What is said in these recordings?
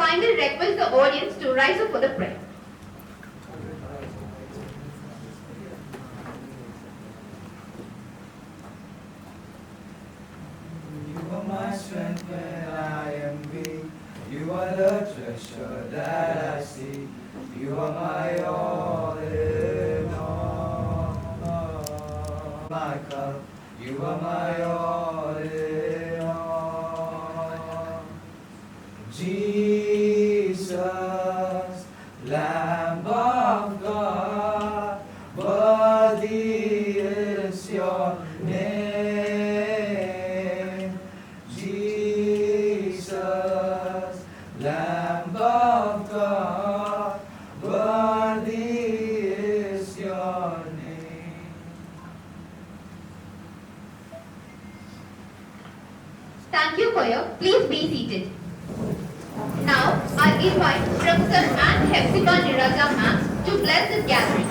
kindly request the audience to rise up for the prayer. You are my strength when I am weak. You are the treasure that I see. You are my all in all. My cup, you are my all in all. Jesus, Lamb of God, worthy is your name. Jesus, Lamb of God, worthy is your name. Thank you, choir. Please be seated. Now, I invite Professor and Hepzibah Niraja ma'am to bless this gathering.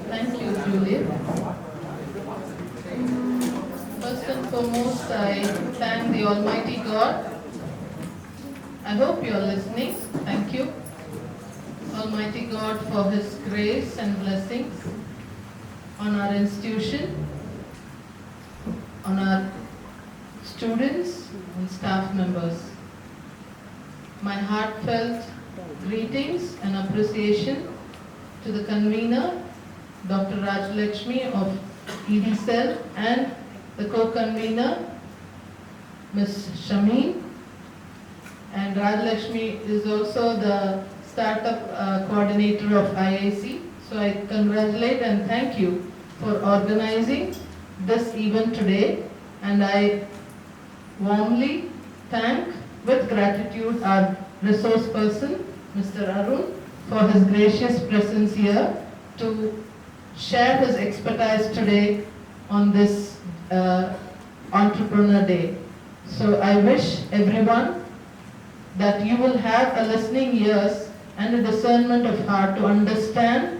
Thank you, Juliet. First and foremost, I thank the Almighty God. I hope you are listening. Thank you, Almighty God, for His grace and blessings on our institution, on our students and staff members. My heartfelt greetings and appreciation to the convener, Dr. Rajalakshmi of EDCEL, and the co-convener, Ms. Shameen. And Rajalakshmi is also the startup coordinator of IIC. So I congratulate and thank you for organizing this event today. And I warmly thank with gratitude our resource person, Mr. Arun, for his gracious presence here to share his expertise today on this Entrepreneur Day. So I wish everyone that you will have a listening ears and a discernment of heart to understand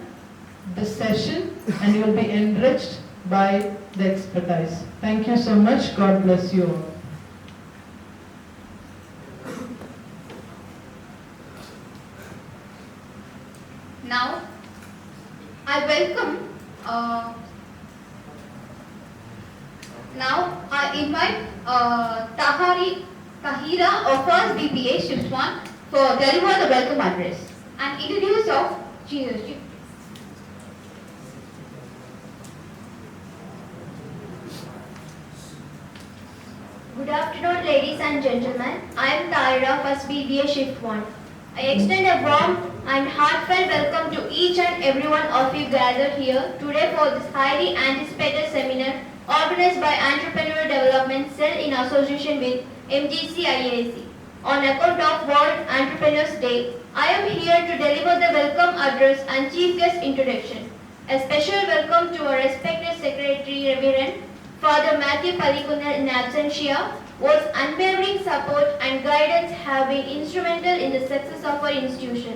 the session, and you will be enriched by the expertise. Thank you so much. God bless you all. Now, I welcome, now I invite Tahira of First BPA Shift 1 for deliver the welcome address and introduce of leadership. Good afternoon, ladies and gentlemen. I am Tahira, First BBA Shift 1. I extend a warm and heartfelt welcome to each and every one of you gathered here today for this highly anticipated seminar organized by Entrepreneurial Development Cell in association with Mgc Iic. On account of World Entrepreneur'S Day, I am here to deliver the welcome address and chief guest introduction. A special welcome to our respected Secretary Reverend Father Matthew Palikundar in absentia, whose unwavering support and guidance have been instrumental in the success of our institution.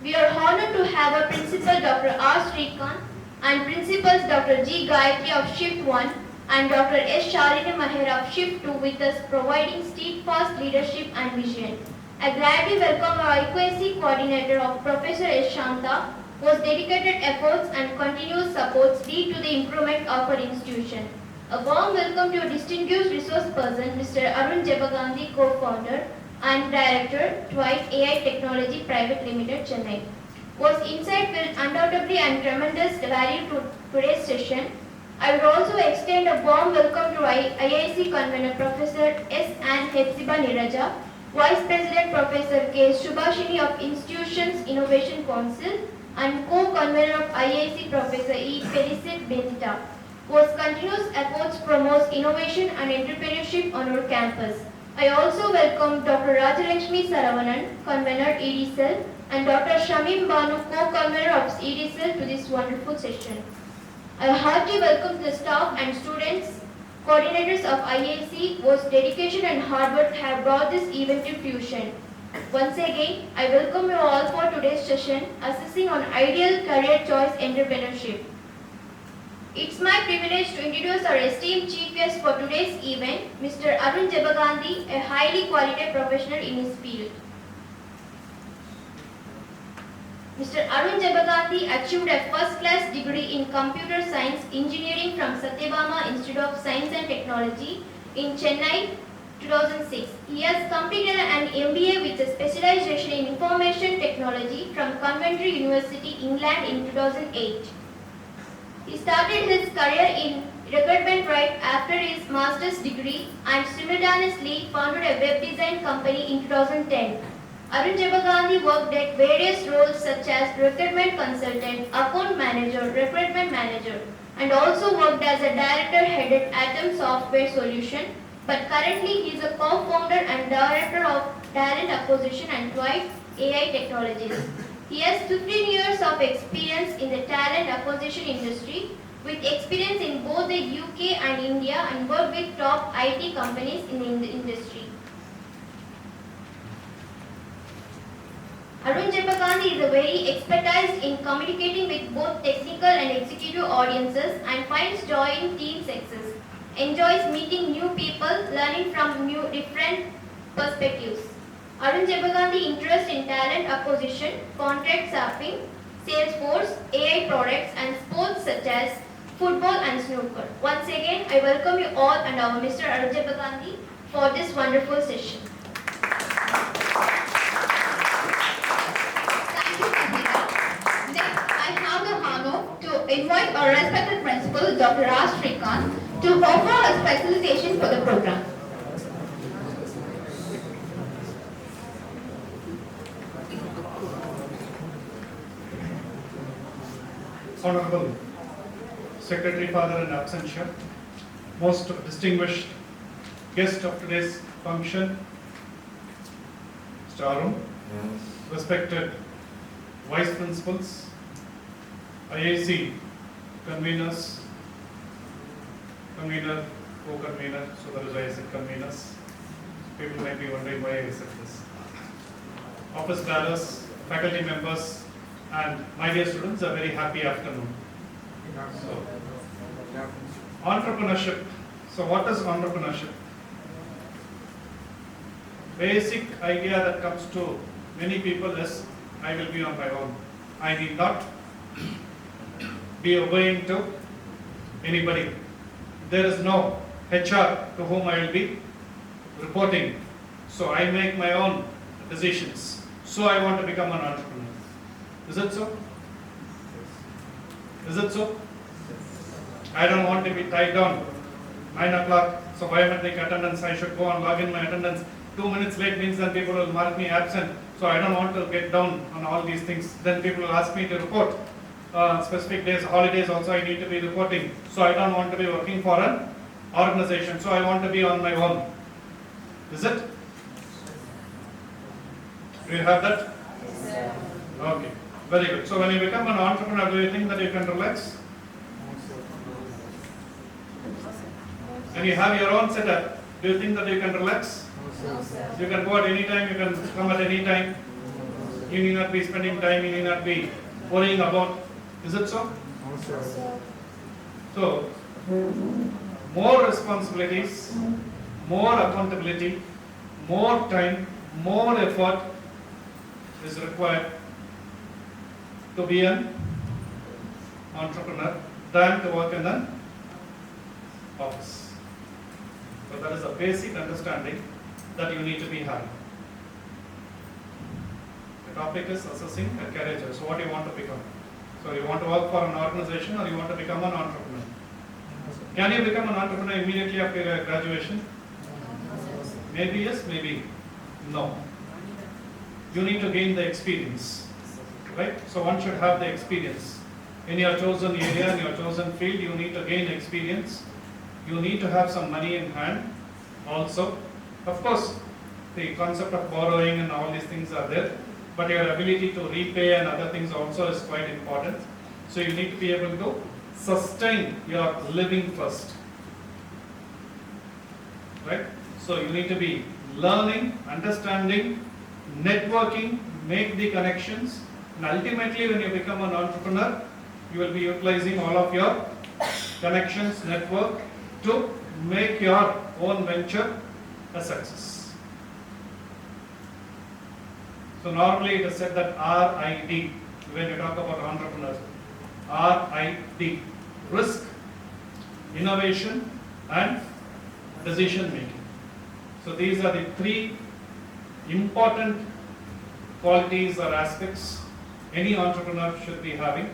We are honored to have our Principal Dr. R. Srikanth and Principals Dr. G. Gayatri of Shift 1 and Dr. S. Shalini Maher of Shift 2 with us, providing steadfast leadership and vision. I gladly welcome our IQAC coordinator of Professor S. Shanta, whose dedicated efforts and continuous supports lead to the improvement of our institution. A warm welcome to a distinguished resource person, Mr. Arun Jebagandhi, co-founder and director, Dwight AI Technology Private Limited, Chennai, whose insight will undoubtedly and tremendous value to today's session. I would also extend a warm welcome to IIC convener, Professor S. and Hepzibah Niraja, Vice President, Professor K. Subhashini of Institutions Innovation Council, and co-convener of IIC, Professor E. Felicit Benita, whose continuous efforts promotes innovation and entrepreneurship on our campus. I also welcome Dr. Rajalakshmi Saravanan, convener EDCEL, and Dr. Shamim Banu, co-convener of EDCEL, to this wonderful session. I heartily welcome the staff and students, coordinators of IIC, whose dedication and hard work have brought this event to fruition. Once again, I welcome you all for today's session assessing on ideal career choice entrepreneurship. It's my privilege to introduce our esteemed chief guest for today's event, Mr. Arun Jebagandhi, a highly qualified professional in his field. Mr. Arun Jebagandhi achieved a first-class degree in computer science engineering from Satyabama Institute of Science and Technology in Chennai, 2006. He has completed an MBA with a specialization in information technology from Coventry University, England in 2008. He started his career in recruitment right after his master's degree and simultaneously founded a web design company in 2010. Arun Jebagandhi worked at various roles such as recruitment consultant, account manager, recruitment manager, and also worked as a director head at Atom Software Solution. But currently he is a co-founder and director of talent acquisition and Twice AI Technologies. He has 15 years of experience in the talent acquisition industry with experience in both the UK and India and worked with top IT companies in the industry. Arun Jebagandhi is a very expertise in communicating with both technical and executive audiences and finds joy in team success. Enjoys meeting new people, learning from different perspectives. Arun Jebagandhi interest in talent acquisition, contract staffing, Salesforce, AI products and sports such as football and snooker. Once again, I welcome you all and our Mr. Arun Jebagandhi for this wonderful session. Thank you, Sangeeta. Next, I have the honor to invite our respected principal, Dr. Raj Srikanth, to offer a specialization for the program. Honorable Secretary Father in absentia, most distinguished guest of today's function, Mr. Arun, respected Vice Principals, IAC conveners, convener, co-convener, so there is IAC conveners. People might be wondering why I said this. Office bearers, faculty members, and my dear students, a very happy afternoon. So, entrepreneurship. So what is entrepreneurship? Basic idea that comes to many people is, I will be on my own. I need not be obeying to anybody. There is no HR to whom I will be reporting. So I make my own decisions. So I want to become an entrepreneur. Is it so? Is it so? I don't want to be tied down. 9 o'clock, so biometric attendance, I should go and log in my attendance. 2 minutes late means that people will mark me absent. So I don't want to get down on all these things. Then people will ask me to report. Specific days, holidays also I need to be reporting. So I don't want to be working for an organization. So I want to be on my own. Is it? Do you have that? Yes. Okay, very good. So when you become an entrepreneur, do you think that you can relax? When you have your own setup, do you think that you can relax? No, sir. You can go at any time, you can come at any time. You need not be spending time, you need not be worrying about. Is it so? No, sir. So, more responsibilities, more accountability, more time, more effort is required to be an entrepreneur than to work in an office. So that is a basic understanding that you need to be having. The topic is assessing a career choice. So what you want to become? So you want to work for an organization or you want to become an entrepreneur? Can you become an entrepreneur immediately after your graduation? Maybe yes, maybe no. You need to gain the experience, right? So one should have the experience. In your chosen area, in your chosen field, you need to gain experience. You need to have some money in hand also. Of course, the concept of borrowing and all these things are there, but your ability to repay and other things also is quite important. So you need to be able to sustain your living first, right? So you need to be learning, understanding, networking, make the connections, and ultimately when you become an entrepreneur, you will be utilizing all of your connections, network to make your own venture a success. So normally it is said that RID when you talk about entrepreneurs. RID, risk, innovation and decision making. So these are the three important qualities or aspects any entrepreneur should be having.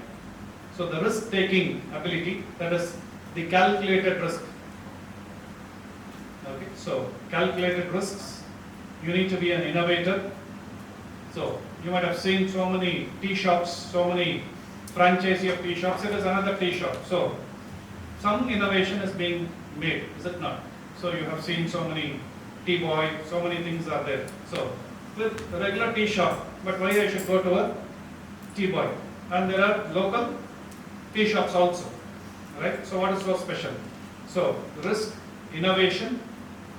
So the risk taking ability, that is the calculated risk. Okay, so calculated risks, you need to be an innovator. So you might have seen so many tea shops, so many franchisee of tea shops. It is another tea shop. So some innovation is being made, is it not? So you have seen so many tea boy, so many things are there. So with a regular tea shop, but why I should go to a tea boy? And there are local tea shops also, right? So what is so special? So risk, innovation,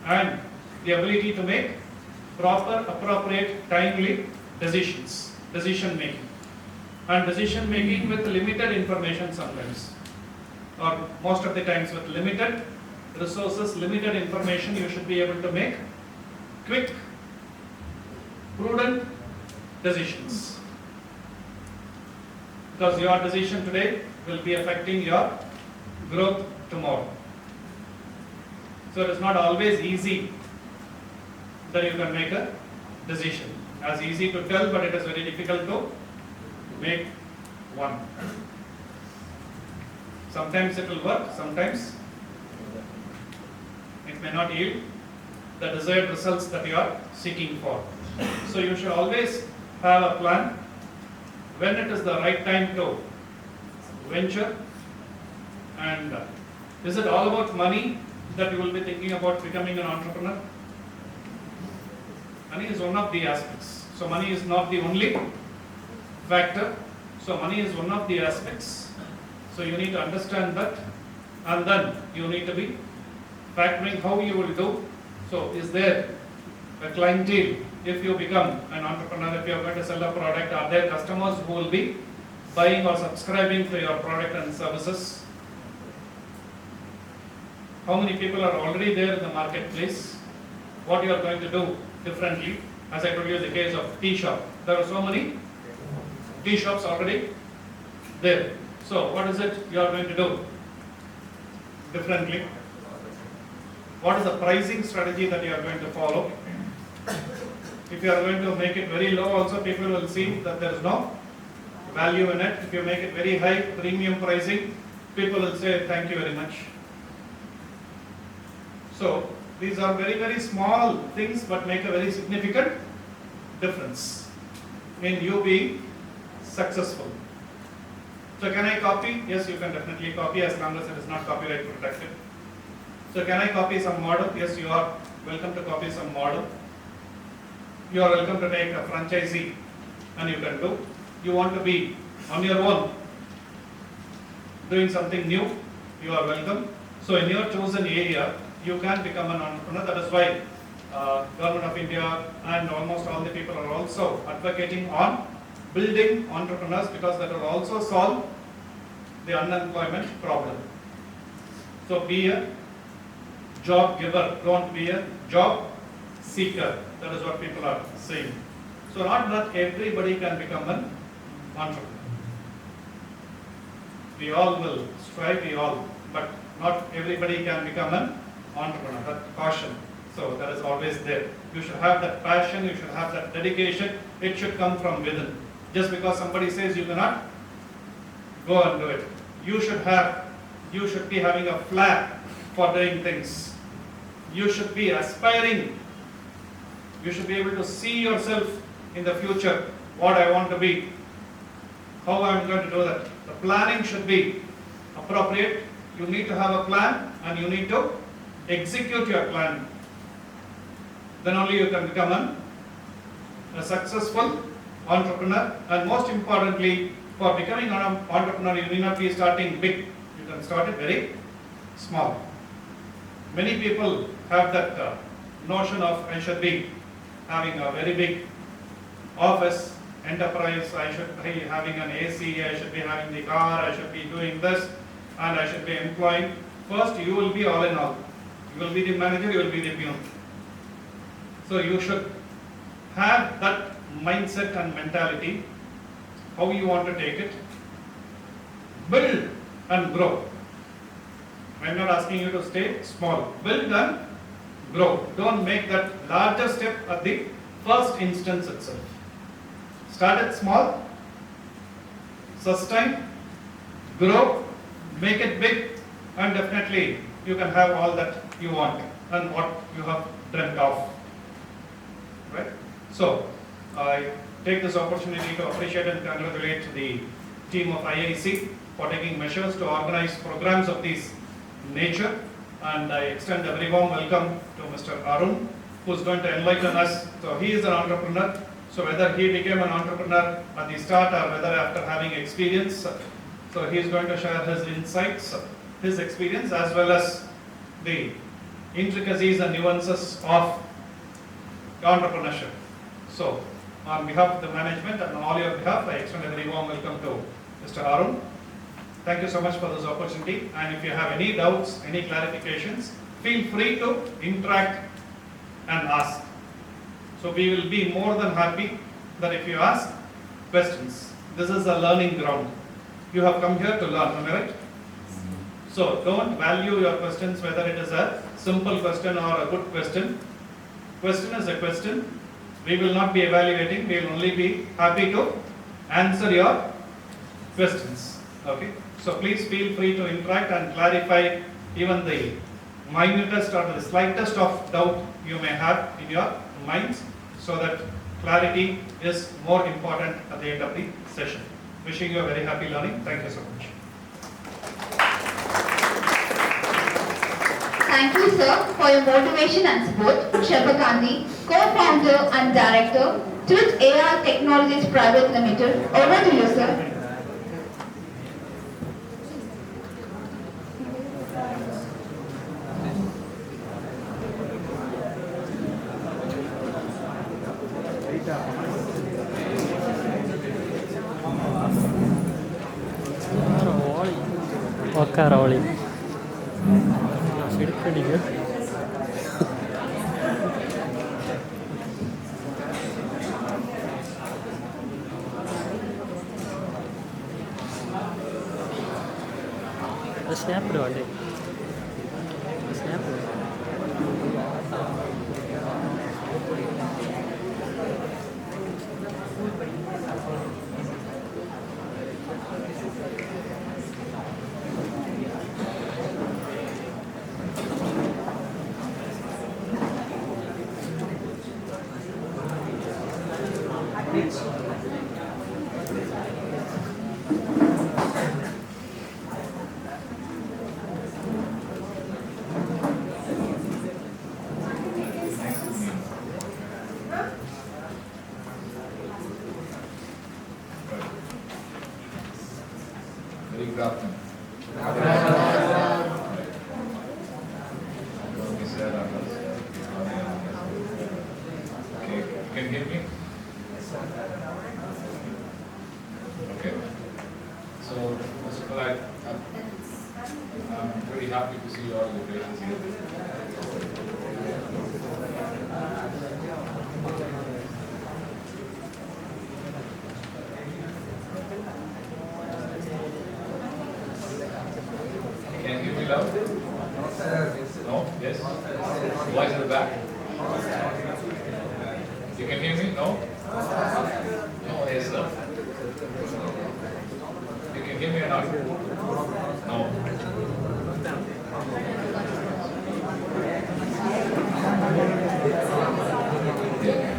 and the ability to make proper, appropriate, timely decisions, decision making, and decision making with limited information sometimes, or most of the times with limited resources, limited information. You should be able to make quick, prudent decisions, because your decision today will be affecting your growth tomorrow. So it is not always easy that you can make a decision. As easy to tell, but it is very difficult to make one. Sometimes it will work, sometimes it may not yield the desired results that you are seeking for. So you should always have a plan when it is the right time to venture. And is it all about money that you will be thinking about becoming an entrepreneur? Money is one of the aspects. So money is not the only factor. So money is one of the aspects. So you need to understand that, and then you need to be factoring how you will do. So is there a clientele? If you become an entrepreneur, if you are going to sell a product, are there customers who will be buying or subscribing to your product and services? How many people are already there in the marketplace? What you are going to do differently? As I told you, the case of tea shop, there are so many tea shops already there. So what is it you are going to do differently? What is the pricing strategy that you are going to follow? If you are going to make it very low, also people will see that there is no value in it. If you make it very high, premium pricing, people will say thank you very much. So these are very, very small things but make a very significant difference in you being successful. So can I copy? Yes, you can definitely copy as long as it is not copyright protected. So can I copy some model? Yes, you are welcome to copy some model. You are welcome to take a franchisee and you can do. You want to be on your own doing something new, you are welcome. So in your chosen area, you can become an entrepreneur. That is why Government of India and almost all the people are also advocating on building entrepreneurs, because that will also solve the unemployment problem. So be a job giver, don't be a job seeker. That is what people are saying. So not everybody can become an entrepreneur. We all will strive, but not everybody can become an entrepreneur. That caution. So that is always there. You should have that passion, you should have that dedication. It should come from within. Just because somebody says you cannot, go and do it. You should be having a flair for doing things. You should be aspiring. You should be able to see yourself in the future, what I want to be, how I am going to do that. The planning should be appropriate. You need to have a plan and you need to execute your plan. Then only you can become a successful entrepreneur. And most importantly, for becoming an entrepreneur, you need not be starting big. You can start it very small. Many people have that notion of I should be having a very big office, enterprise, I should be having an AC, I should be having the car, I should be doing this, and I should be employing. First, you will be all in all. You will be the manager, you will be the peon. So you should have that mindset and mentality, how you want to take it. Build and grow. I'm not asking you to stay small. Build and grow. Don't make that larger step at the first instance itself. Start it small, sustain, grow, make it big, and definitely you can have all that you want and what you have dreamt of. Right? So, I take this opportunity to appreciate and congratulate the team of IIC for taking measures to organize programs of this nature, and I extend a very warm welcome to Mr. Arun, who is going to enlighten us. So he is an entrepreneur, so whether he became an entrepreneur at the start or whether after having experience, so he is going to share his insights, his experience, as well as the intricacies and nuances of entrepreneurship. So on behalf of the management and on all your behalf, I extend a very warm welcome to Mr. Arun. Thank you so much for this opportunity, and if you have any doubts, any clarifications, feel free to interact and ask. So we will be more than happy that if you ask questions. This is a learning ground. You have come here to learn, am I right? So don't value your questions whether it is a simple question or a good question. Question is a question. We will not be evaluating, we will only be happy to answer your questions. Okay? So please feel free to interact and clarify even the minutest or the slightest of doubt you may have in your minds, so that clarity is more important at the end of the session. Wishing you a very happy learning. Thank you so much. Thank you, sir, for your motivation and support. Sheba Gandhi, co-founder and director, Truth AR Technologies Private Limited. Over to you, sir. Karoli. Pretty good. Snap it on it. Snap it. Very good afternoon. Okay, can you hear me? Okay. So, first of all, I'm very happy to see all the faces here. Can you hear me loud? No? Yes? Voice in the back? You can hear me? No? No, yes, sir. You can hear me or not? No.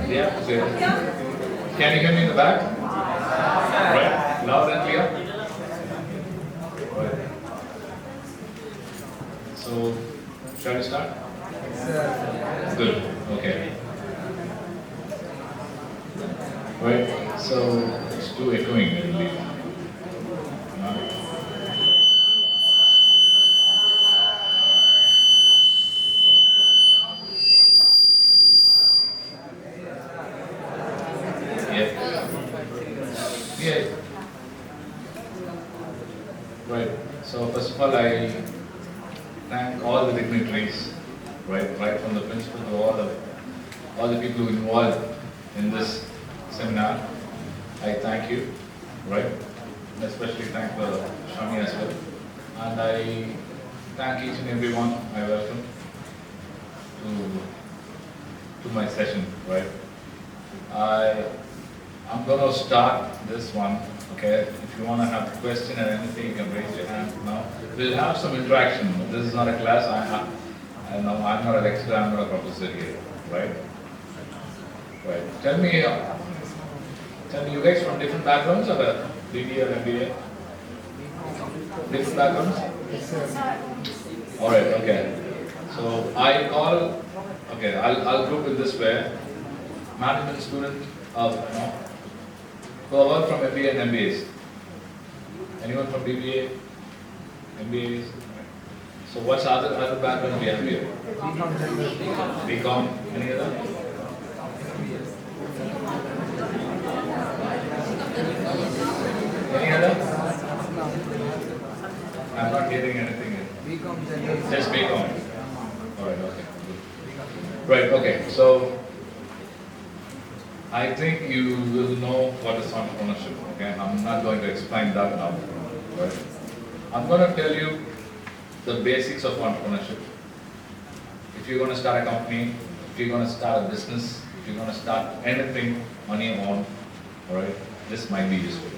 Yeah. Can you hear me in the back? Right? Loud and clear? Right. So, shall we start? Good. Okay. Right. So, it's too echoing, I believe. Yeah. thank all the dignitaries, right from the principal to all the people who involved in this seminar. I thank you, right? Especially thank the Shami as well. And I thank each and everyone I welcome to my session, right? I'm going to start this one, okay? If you want to have a question or anything, you can raise your hand now. We'll have some interaction. This is not a class. I'm not a lecturer, I'm not a professor here, right? Right. Tell me, you guys from different backgrounds or BBA or MBA? Different backgrounds? All right, okay. So I'll group it this way. Management student who are all from MBA and MBAs. Anyone from BBA, MBAs? So what's other background we have here? BCom, any other? Any other? I'm not hearing anything. Just BCom. Alright, okay. Right, okay. So I think you will know what is entrepreneurship. Okay, I'm not going to explain that now. Right? I'm going to tell you the basics of entrepreneurship. If you're going to start a company, if you're going to start a business, if you're going to start anything on your own, all right, this might be useful,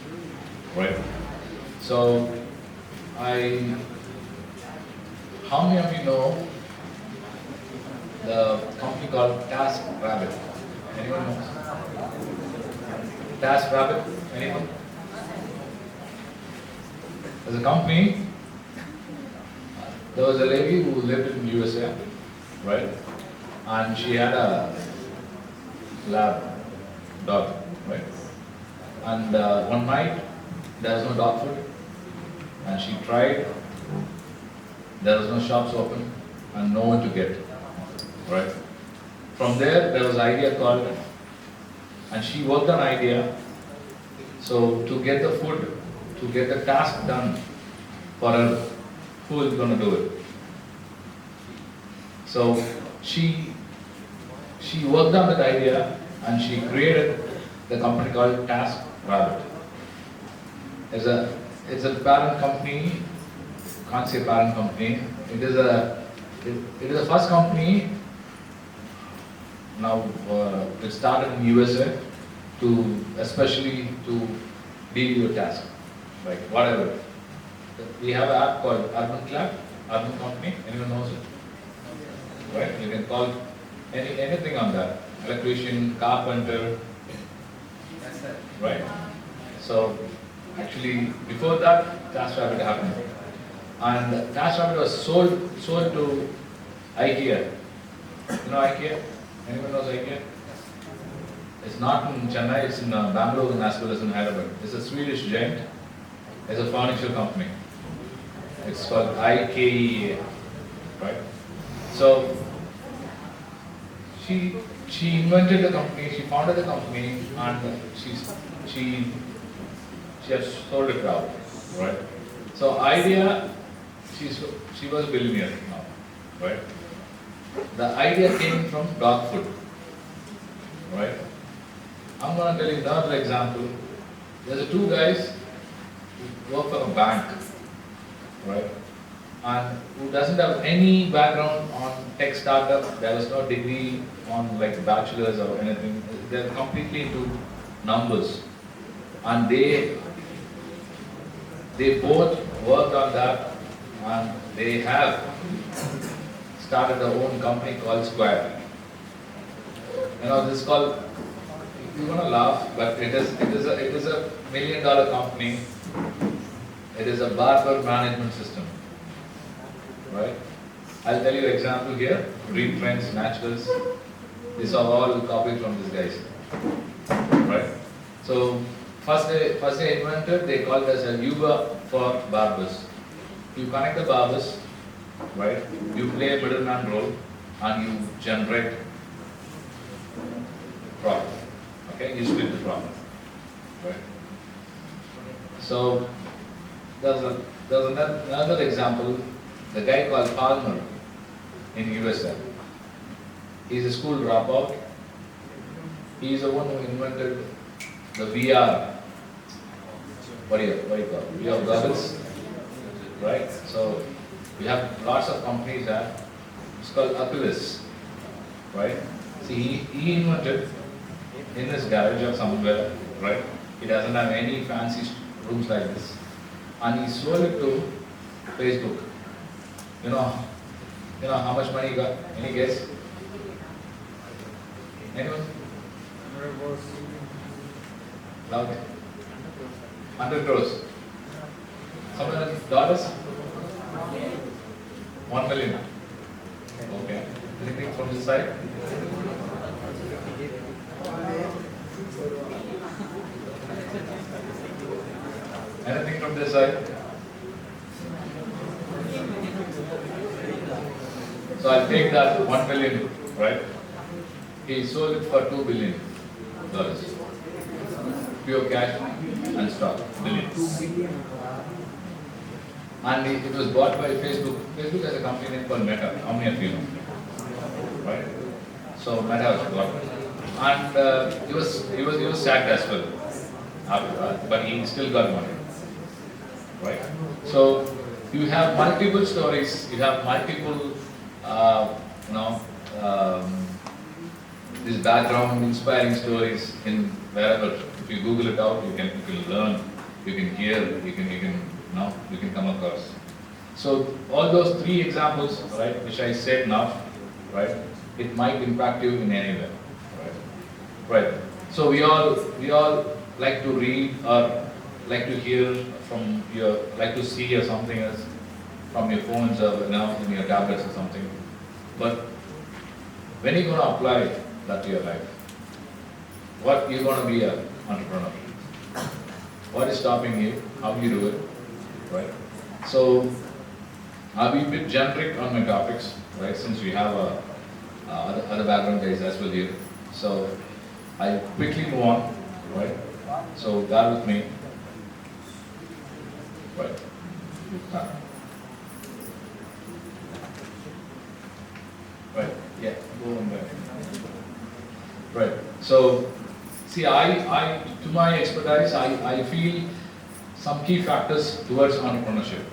right? So, how many of you know the company called TaskRabbit? Anyone knows? TaskRabbit? Anyone? There's a company. There was a lady who lived in USA, right? And she had a lab dog, right? And one night, there was no dog food. And she tried. There was no shops open and no one to get, right? From there was an idea called, and she worked on idea. So to get the food, to get the task done for her, who is going to do it? So she worked on that idea and she created the company called TaskRabbit. It's a parent company. Can't say parent company. It is the first company. Now it started in USA especially to deal with tasks, like whatever. We have an app called Urban Company. Anyone knows it? Right? You can call anything on that. Electrician, carpenter. Right? So actually before that, TaskRabbit happened. And TaskRabbit was sold to IKEA. You know IKEA? Anyone knows IKEA? It's not in Chennai, it's in Bangalore and as well as in Hyderabad. It's a Swedish giant. It's a furniture company. It's called IKEA, right? So she invented the company, she founded the company, and she has sold it out, right? So idea, she was a billionaire now, right? The idea came from dog food, right? I'm going to tell you another example. There's two guys who work for a bank, right? And who doesn't have any background on tech startup. There was no degree on like bachelor's or anything. They're completely into numbers, and they both worked on that, and they have started their own company called Square. You know, this is called, you're gonna laugh, but it is a $1 million company. It is a barber management system, right? I'll tell you an example here. Dream Friends, Naturals. These are all copied from these guys, right? So first they invented, they called it as a Uber for barbers. You connect the barbers, right? You play a middleman role and you generate profit. Okay, you split the profit, right? So there's another example. the guy called Palmer in USA. He's a school dropout. He's the one who invented the VR. What do you call it? VR goggles, right? So we have lots of companies there. It's called Oculus, right? See, he invented in his garage or somewhere, right? He doesn't have any fancy rooms like this, and he sold it to Facebook. You know how much money he got? Any guess? Anyone? Loud. 100 crores. Someone else? Dollars? 1 million. Okay. Anything from this side? Anything from this side? So I'll take that 1 million, right? He sold it for $2 billion. Pure cash and stock, billions. And it was bought by Facebook. Facebook has a company name called Meta. How many of you know? Right? So Meta was bought. And he was sacked as well after that, but he still got money. Right? So you have multiple stories, you have multiple these background inspiring stories in wherever. If you Google it out, you can learn, you can hear, you can come across. So all those 3 examples, right, which I said now, right, it might impact you in any way, right? So we all like to read or like to hear from like to see or something else from your phones or in your tablets or something. But when are you going to apply that to your life? What you're going to be an entrepreneur? What is stopping you? How do you do it? Right? So I'll be a bit generic on my topics, right? Since we have other background guys as well here. So I'll quickly move on, right? So bear with me. Right. Right. Yeah. Go on back. Right. So, see, to my expertise, I feel some key factors towards entrepreneurship.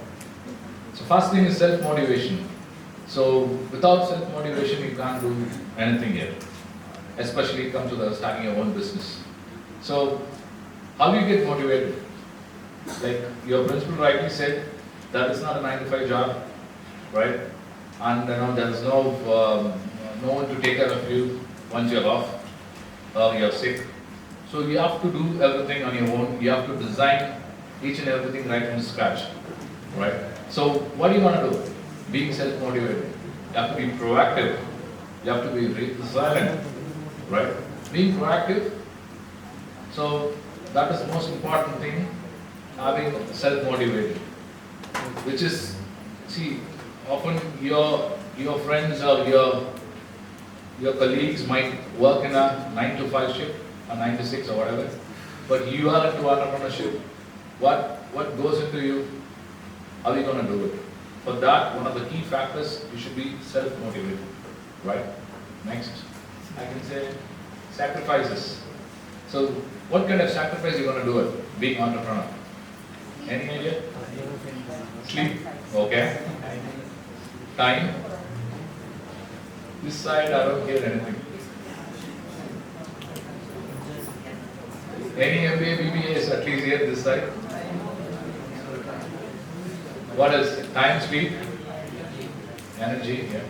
So, first thing is self-motivation. So, without self-motivation, you can't do anything here. Especially come to the starting your own business. So, how do you get motivated? Like your principal rightly said, that is not a 9-to-5 job, right? And there is no one to take care of you once you're off or you're sick. So you have to do everything on your own. You have to design each and everything right from scratch, right? So what do you want to do? Being self-motivated. You have to be proactive. You have to be resilient, right? Being proactive. So that is the most important thing. Having self-motivated, which is, see, often your friends or your colleagues might work in a 9-to-5 shift, or 9 to 6 or whatever, but you are into entrepreneurship. What goes into you? How are you going to do it? For that, one of the key factors, you should be self-motivated, right? Next, I can say sacrifices. So, what kind of sacrifice are you going to do it, being entrepreneur? Any idea? Sleep. Okay. Time. This side, I don't hear anything. Any MBA, BBA is at least here this side. What is time, sleep, energy? Yeah.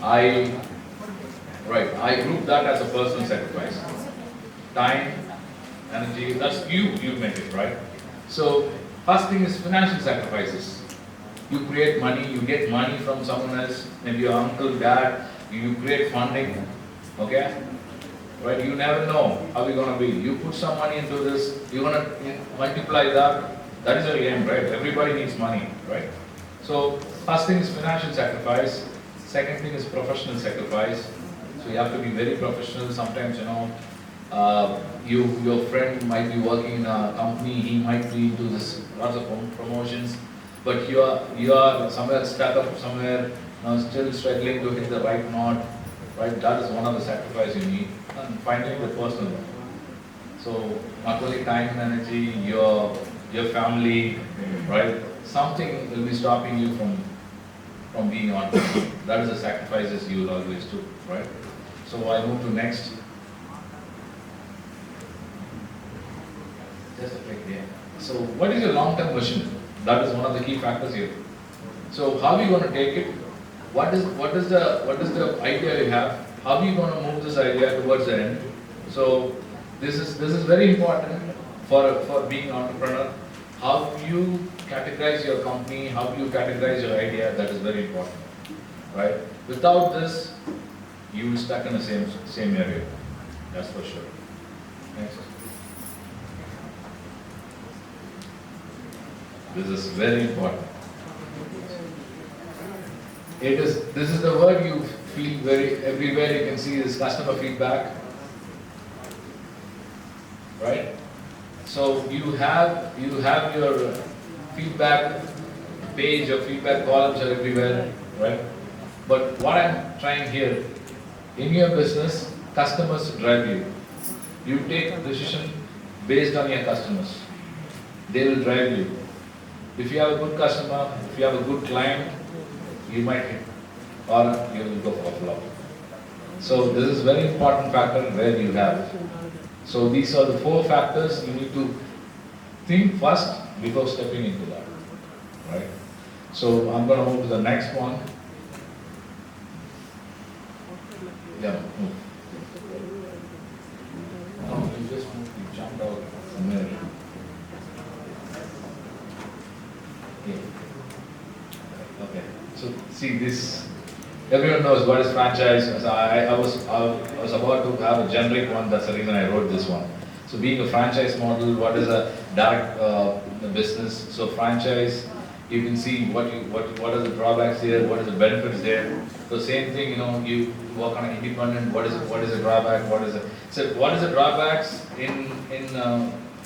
I group that as a personal sacrifice. Time, energy. That's you make it, right? So first thing is financial sacrifices. You create money, you get money from someone else, maybe your uncle, dad, you create funding, okay? Right? You never know how you're going to be. You put some money into this, you're going to multiply that. That is your aim, right? Everybody needs money, right? So first thing is financial sacrifice. Second thing is professional sacrifice. So you have to be very professional. Sometimes, your friend might be working in a company, he might be into this lots of promotions. but you are somewhere stuck up somewhere, still struggling to hit the right knot, right? That is one of the sacrifices you need. And finally, the personal one. So not only time and energy, your family, right? Something will be stopping you from being on. That is the sacrifices you will always do, right? So I move to next. Just a click there. So what is your long-term vision? That is one of the key factors here. So how are you going to take it? What is the idea you have? How are you going to move this idea towards the end? So this is very important for being an entrepreneur. How you categorize your company, how you categorize your idea, that is very important, right? Without this, you will stuck in the same area. That's for sure. Next. This is very important. This is the word you feel everywhere you can see this customer feedback, right? So you have your feedback page or feedback columns are everywhere, right? But what I'm trying here, in your business, customers drive you. You take decision based on your customers. They will drive you. If you have a good customer, if you have a good client, you might hit or you will go for a flop. So this is very important factor where you have. So these are the 4 factors you need to think first before stepping into that, right? So I'm going to move to the next one. Yeah, move. No, you just moved, you jumped out from there. Yeah. Okay. So see this. Everyone knows what is franchise. So I was about to have a generic one. That's the reason I wrote this one. So being a franchise model, what is a direct business? So franchise, you can see what are the drawbacks there, what is the benefits there. So same thing, you work on an independent. What is the drawback? So what is the drawbacks in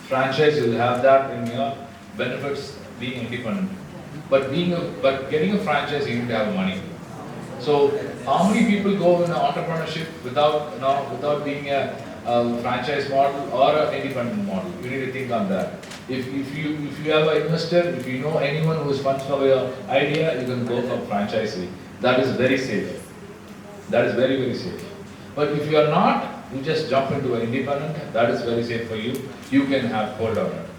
franchise? You'll have that in your benefits being independent. But getting a franchise, you need to have money. So how many people go in entrepreneurship without being a franchise model or an independent model? You need to think on that. If you have an investor, if you know anyone who is funds for your idea, you can go for franchising. That is very safe. That is very, very safe. But if you are not, you just jump into an independent. That is very safe for you. You can have hold on it.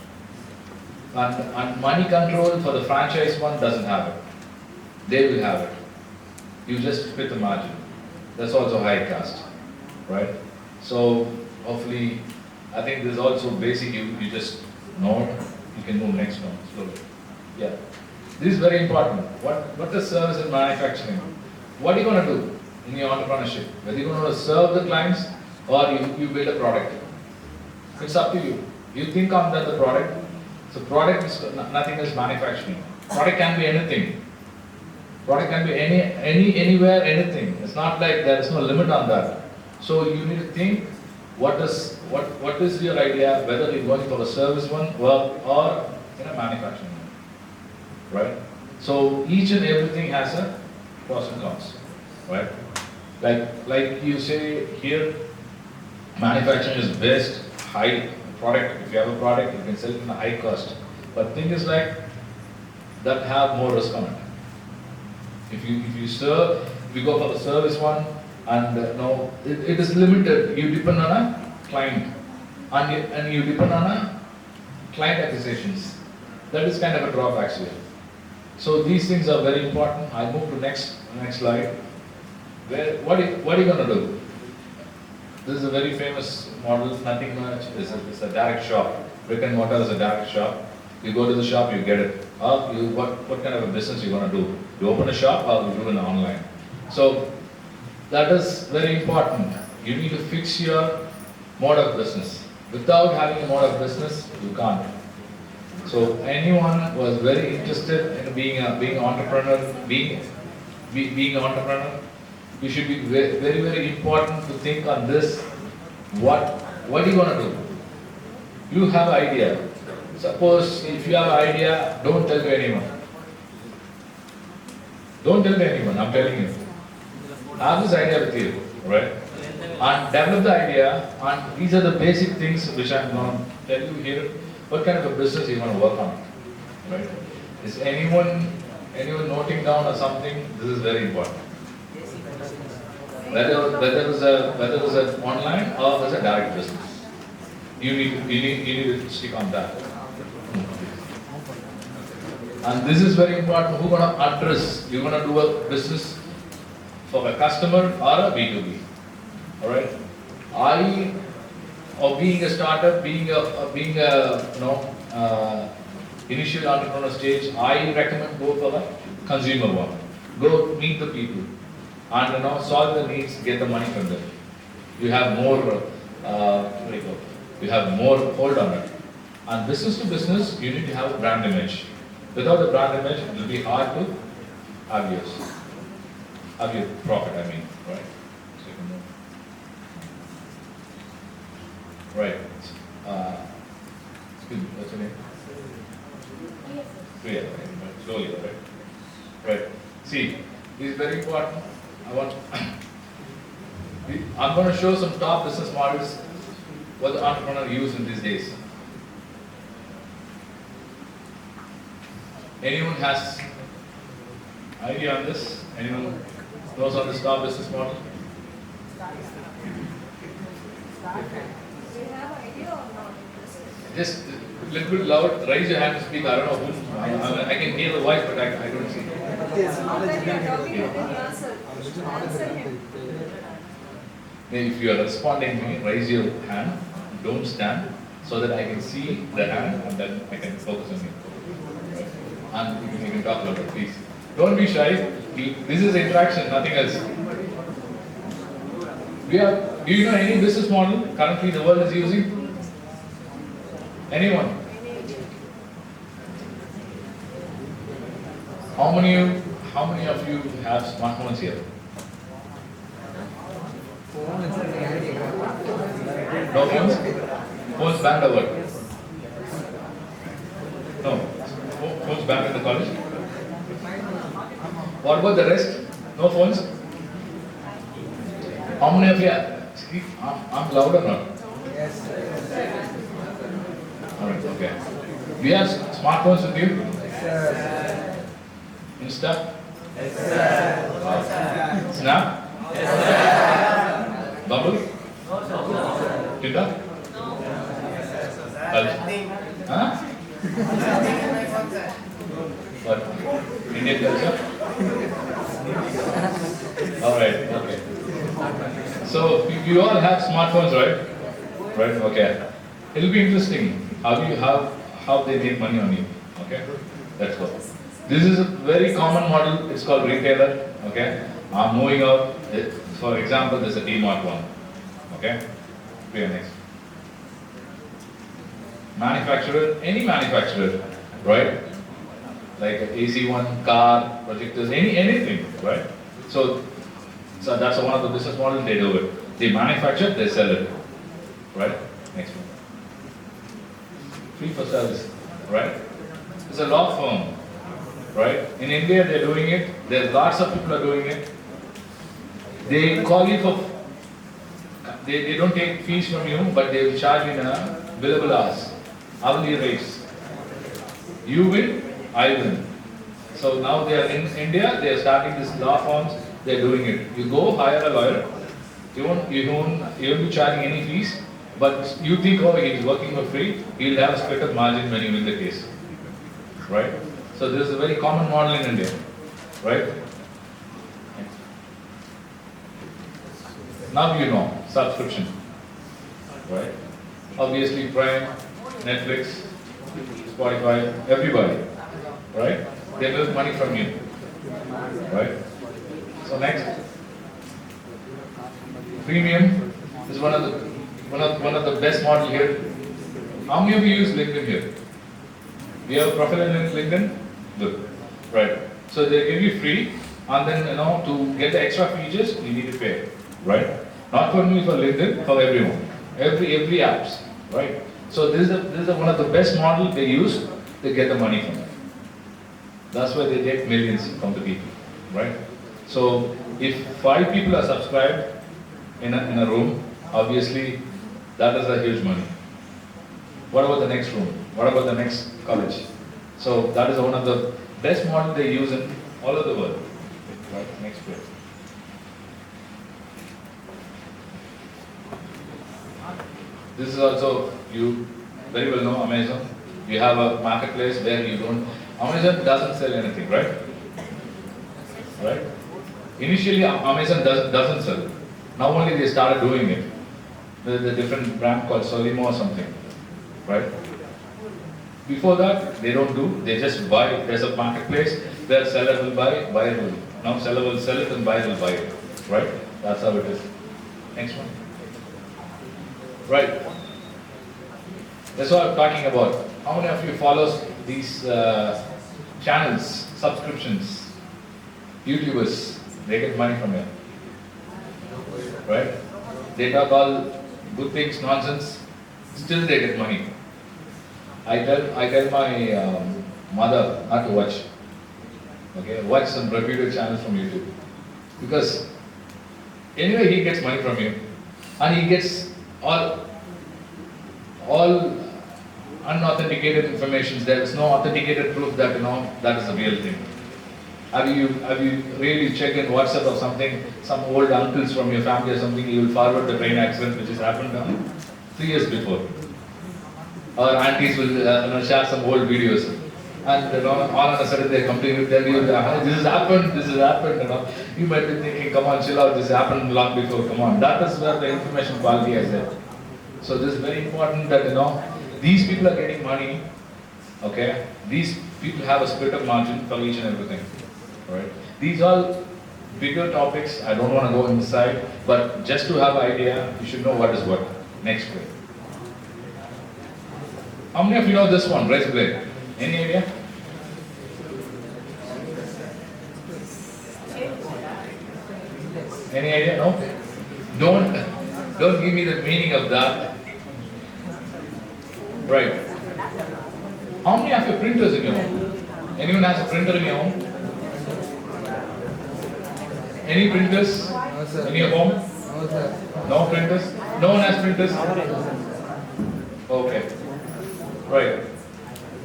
And money control for the franchise one doesn't have it. They will have it. You just split the margin. That's also high cost, right? So hopefully, I think this is also basic. You just know it. You can move next one slowly. Yeah, this is very important. What is service and manufacturing? What are you going to do in your entrepreneurship? Whether you're going to serve the clients or you build a product. It's up to you. You think on that the product. So product is nothing else manufacturing. Product can be anything. Product can be anywhere, anything. It's not like there is no limit on that. So you need to think what is your idea, whether you're going for a service one or in a manufacturing one, right? So each and everything has a pros and cons, right? Like you say here, manufacturing is best, high product. If you have a product, you can sell it in a high cost. But thing is like that have more risk on it. If you go for the service one, and it is limited. You depend on a client, and you depend on a client acquisitions. That is kind of a drawback here. So these things are very important. I move to next slide. What are you going to do? This is a very famous model. Nothing much. It's a direct shop. Brick and mortar is a direct shop. You go to the shop, you get it. Or what kind of a business you going to do? You open a shop or you do it online. So that is very important. You need to fix your mode of business. Without having a mode of business, you can't. So anyone who is very interested in being an entrepreneur, being an entrepreneur, you should be very, very important to think on this. What are you going to do? You have an idea. Suppose if you have an idea, don't tell to anyone. Don't tell anyone, I'm telling you. Have this idea with you, right? And develop the idea, and these are the basic things which I'm going to tell you here. What kind of a business you want to work on, right? Is anyone noting down or something? This is very important. Whether it's an online or it's a direct business, you need to stick on that. And this is very important. Who gonna address? You're gonna do a business for a customer or a B2B. All right. Or being a startup, being a initial entrepreneur stage, I recommend go for the consumer one. Go meet the people and solve the needs, get the money from them. You have more. You have more hold on it. And business to business, you need to have a brand image. Without the brand image, it will be hard to have your profit. I mean, right? So you can move. Right. Excuse me, what's your name? Priya. Right. Slowly, right? Right. See, this is very important. I'm going to show some top business models what the entrepreneur use in these days. Anyone has idea on this? Anyone knows on this top business model? Just a little bit loud, raise your hand to speak. I don't know who, I can hear the voice, but I don't see. If you are responding to me, raise your hand, don't stand, so that I can see the hand and then I can focus on you. And you can talk louder, please. Don't be shy. This is interaction, nothing else. Do you know any business model currently the world is using? Anyone? How many of you have smartphones here? No phones? Phones banned or what? No. Phones banned in the college? What about the rest? No phones? How many of you? See, I'm loud or not? Yes. Alright, okay. Do you have smartphones with you? Yes, Insta? yes, yes. Snap? Bubble? Tinder? Huh? What? Indian culture? Alright, okay. So you all have smartphones, right? Right, okay. It'll be interesting how they make money on you. Okay? That's what. This is a very common model, it's called retailer. Okay? I'm moving out. For example, there's a DMart one. Okay? Clear next. Manufacturer, any manufacturer, right? Like an AC one, car, projectors, anything, right? So that's one of the business models, they do it. They manufacture, they sell it. Right? Next one. Free for service, right? It's a law firm, right? In India, they're doing it. There's lots of people are doing it. They call you for, they don't take fees from you, but they will charge you in a billable hours, hourly rates. You win, I win. So now they are in India, they are starting this law firms, they are doing it. You go hire a lawyer, you won't be charging any fees, but you think, oh, he's working for free, he'll have a split of margin when you win the case. Right? So this is a very common model in India. Right? Now you know, subscription. Right? Obviously Prime, Netflix, Spotify, everybody. Right? They milk money from you. Right? So next. Premium is one of the best model here. How many of you use LinkedIn here? Do you have a profile in LinkedIn? Good. Right. So they give you free, and then to get the extra features you need to pay. Right? Not only for LinkedIn, for everyone. Every apps. Right? So this is one of the best models they use to get the money from it. That's why they take millions from the people. right? So if 5 people are subscribed in a room, obviously that is a huge money. What about the next room? What about the next college? So that is one of the best models they use in all over the world. Right, next page. This is also, you very well know Amazon. You have a marketplace where you don't, Amazon doesn't sell anything, right? Right? Initially Amazon doesn't sell. Now only they started doing it. The different brand called Solimo or something, right? Before that, they don't do, they just buy. There's a marketplace where seller will buy, buyer will. Now seller will sell it and buyer will buy it, right? That's how it is. Next one. Right. That's what I'm talking about. How many of you follow these channels, subscriptions, YouTubers? They get money from here, right? They talk all good things, nonsense, still they get money. I tell my mother not to watch. Okay, watch some reputed channels from YouTube, because anyway he gets money from you, and he gets all unauthenticated information. There is no authenticated proof that that is the real thing. Have you really checked in WhatsApp or something? Some old uncles from your family or something, you will forward the train accident which has happened 3 years before. Or aunties will share some old videos, and all of a sudden they come to you, tell you that this has happened. You might be thinking, come on, chill out. This happened long before. Come on. That is where the information quality is there. So this is very important that these people are getting money. Okay, these people have a split of margin for each and everything. Right? These are bigger topics. I don't want to go inside, but just to have an idea, you should know what is what. Next way. How many of you know this one, razor blade? Any idea? Any idea? No? Don't give me the meaning of that. Right. How many have your printers in your home? Anyone has a printer in your home? Any printers in your home? No, sir. No printers? No one has printers? Okay. Right.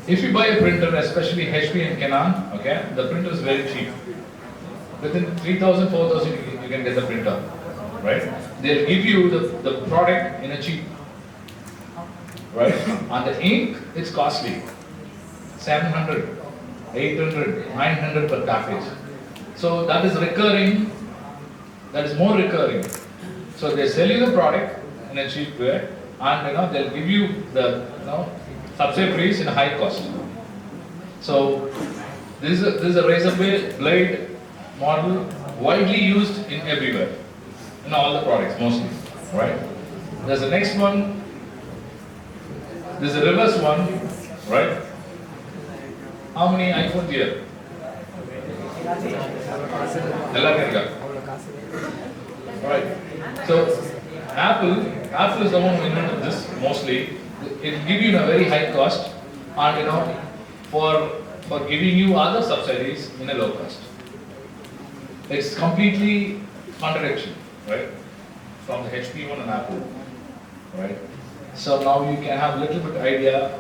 If you buy a printer, especially HP and Canon, okay, the printer is very cheap. Within 3,000, 4,000, you can get the printer, right? They'll give you the product in a cheap, right? And the ink, it's costly. 700, 800, 900 per package. So that is recurring, that is more recurring. So they sell you the product in a cheap way, and they'll give you the subsidiaries in a high cost. So this is a razor blade model widely used in everywhere, in all the products mostly, right? There's the next one. There's a reverse one, right? How many iPhones here? Right. So Apple is the one who invented this mostly. It will give you a very high cost, and for giving you other subsidies in a low cost. It's completely contradiction, right? From the HP one and Apple, right? So now you can have a little bit idea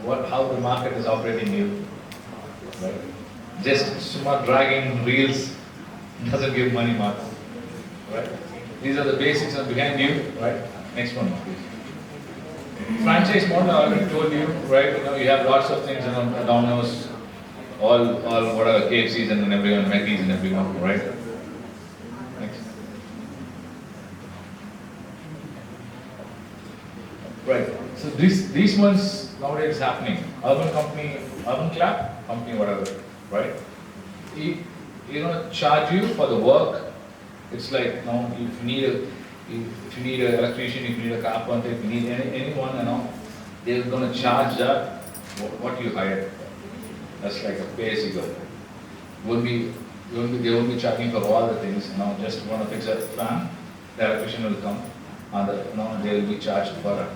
how the market is operating you, right? Just smart dragging reels doesn't give money, Mark, right? These are the basics are behind you, right? Next one, please. Franchise model, I already told you, right? You have lots of things, Domino's, all whatever, KFCs and everyone, Mc's and everyone, right? Next. Right. So these ones nowadays is happening. Urban Clap company, whatever, right? Charge you for the work. It's like if you need an electrician, if you need a carpenter, if you need anyone, they're going to charge that what you hired. That's like a pay as you go. They won't be charging for all the things. Just want to fix a fan, the electrician will come, and they will be charged for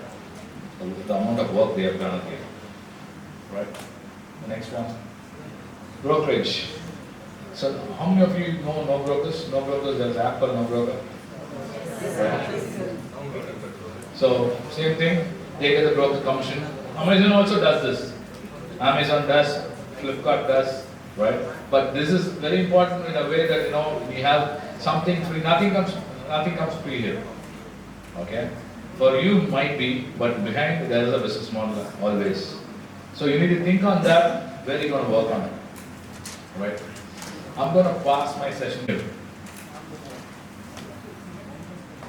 the amount of work they have done here. Right. The next one, brokerage. So how many of you know no brokers? No brokers, there's an app called no broker. Right. So same thing, they get the broker commission. Amazon also does this. Amazon does, Flipkart does, right? But this is very important in a way that we have something free. Nothing comes free here. Okay? For you might be, but behind there is a business model always. So you need to think on that, where you're going to work on it. Right? I'm going to pass my session here.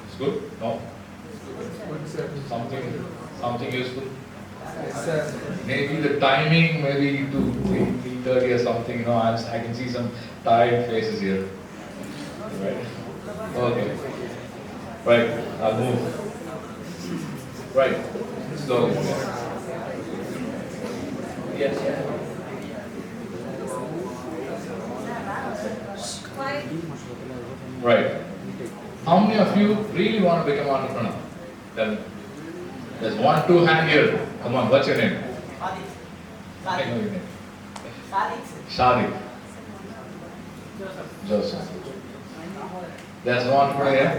It's good? No? Something useful? Maybe the timing, maybe to 3:30 or something, I can see some tired faces here. Right? Okay. Right, I'll move. Right, slowly. Yes. Right. How many of you really want to become an entrepreneur? Tell me. There's 1, 2 hand here. Come on, what's your name? I know your name. Shadi. Joseph. There's one entrepreneur here.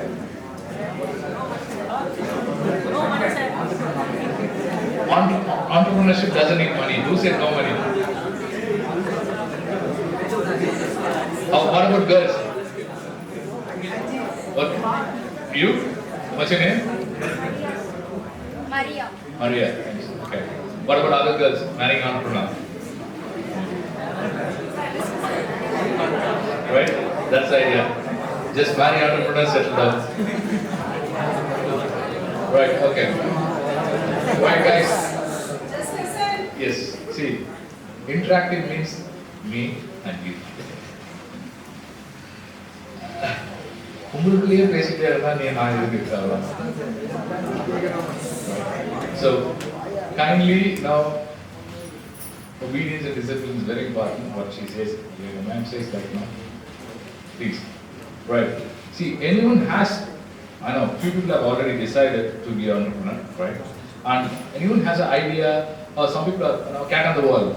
Entrepreneurship doesn't need money. Who said no money? What about girls? What? You? What's your name? Maria. Maria. Thanks. Okay. What about other girls marrying entrepreneur? Right? That's the idea. Just marry entrepreneurs, settle down. Right, okay. Right, guys? Just listen. Yes, see, interactive means me and you. So, kindly now, obedience and discipline is very important. What she says, the ma'am says like no. Please. Right. See, anyone has, I know, few people have already decided to be an entrepreneur, right? And anyone has an idea, or some people are, cat on the wall,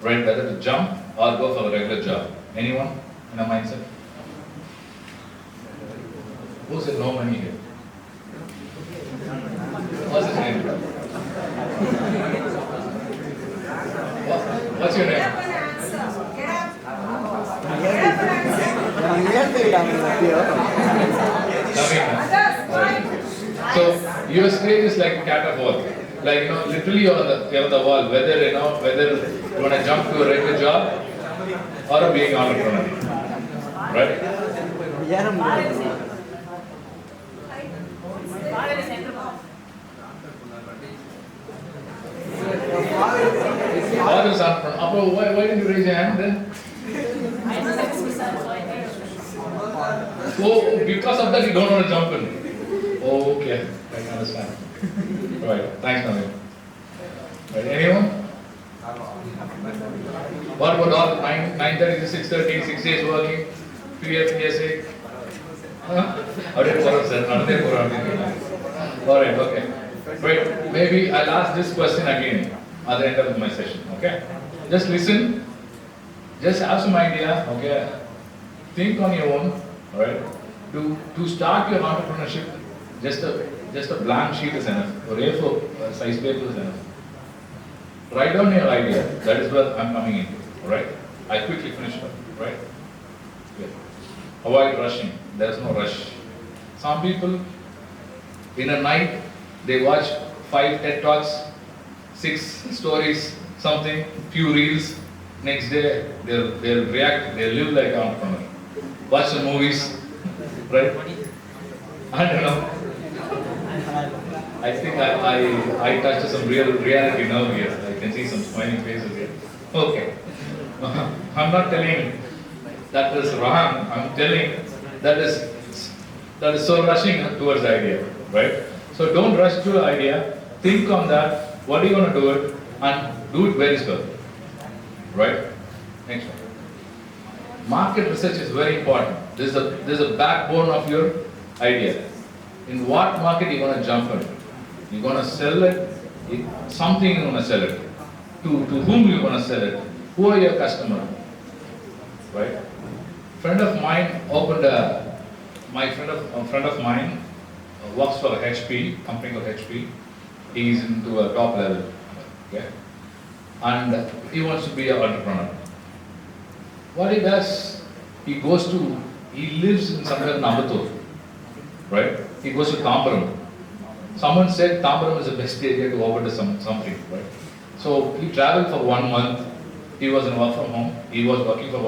right? Whether to jump or go for a regular job. Anyone in a mindset? Who said no money here? What's his name? What's your name? So your stage is like a cat of wall. Like literally you're on the wall. Whether you want to jump to a regular job or being an entrepreneur, right? Father is entrepreneur. Why didn't you raise your hand then? So because of that you don't want to jump in. Oh, okay, I can understand. Right, thanks Naveen. Right, anyone? What about all 9:30 to 6:30, 6 days working, PF, PSA? Alright, okay. Right, maybe I'll ask this question again at the end of my session, okay? Just listen, just have some idea, okay? Think on your own, alright? To start your entrepreneurship, just a blank sheet is enough, or A4 size paper is enough. Write down your idea, that is what I'm coming into, alright? I quickly finish up, right? Yeah. Avoid rushing, there's no rush. Some people, in a night, they watch 5 TED Talks, 6 stories, something, few reels. Next day, they'll react, they'll live like an entrepreneur. Watch the movies, right? I don't know. I think I touched some real reality now here. I can see some smiling faces here. Okay. I'm not telling that is wrong. I'm telling that is so rushing towards the idea, right? So don't rush to the idea. Think on that. What are you going to do it? And do it very slow. Right? Next one. Market research is very important. This is a backbone of your idea. In what market are you going to jump in? You're going to sell it. Something you're going to sell it. To whom you're going to sell it? Who are your customers? Right? friend of mine opened my friend of mine works for HP, company called HP. He's into a top level, okay? And he wants to be an entrepreneur. What he does, he lives in somewhere in Ambattur, right? He goes to Tambaram. Someone said Tambaram is the best area to open to something, right? So he traveled for 1 month. He was in work from home. He was working for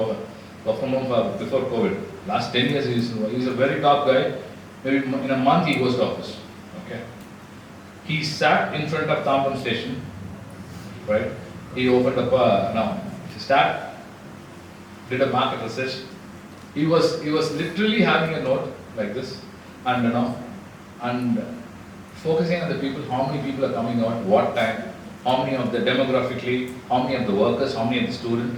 work from home before COVID. Last 10 years he's a very top guy. Maybe in a month he goes to office, okay? He sat in front of Tambaram station, right? He opened up did a market research. He was literally having a note like this, and focusing on the people, how many people are coming out, what time, how many of the demographically, how many of the workers, how many of the students,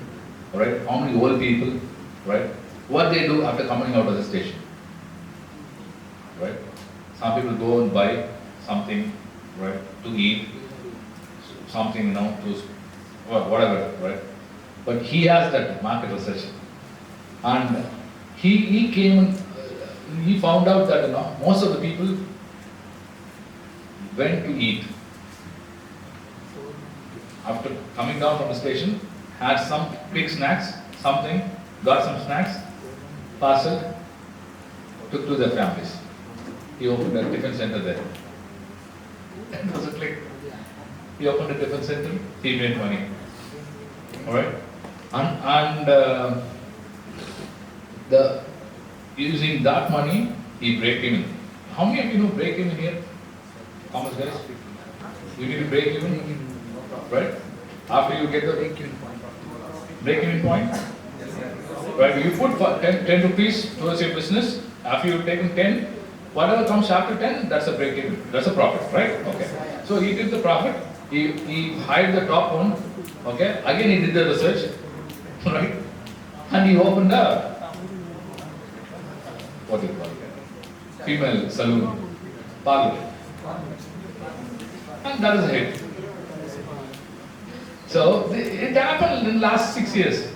right? How many old people, right? What they do after coming out of the station, right? Some people go and buy something, right, to eat, something, to whatever, right? But he has that market research, and he came. He found out that most of the people went to eat after coming down from the station, had some quick snacks, something, got some snacks, parcel, took to their families. He opened a tiffin center there. It was a click. He opened a tiffin center, he made money. Alright? And using that money, he break even. How many of you know break even here? Commerce guys? You need to break even, right? After you get the break even point, right? You put 10 rupees towards your business. After you've taken 10, whatever comes after 10, that's a break even. That's a profit, right? Okay. So he did the profit. He hired the top one. Okay. Again, he did the research, right? And he opened a what do you call it? Female saloon, parlor. And that is a hit. So it happened in the last 6 years,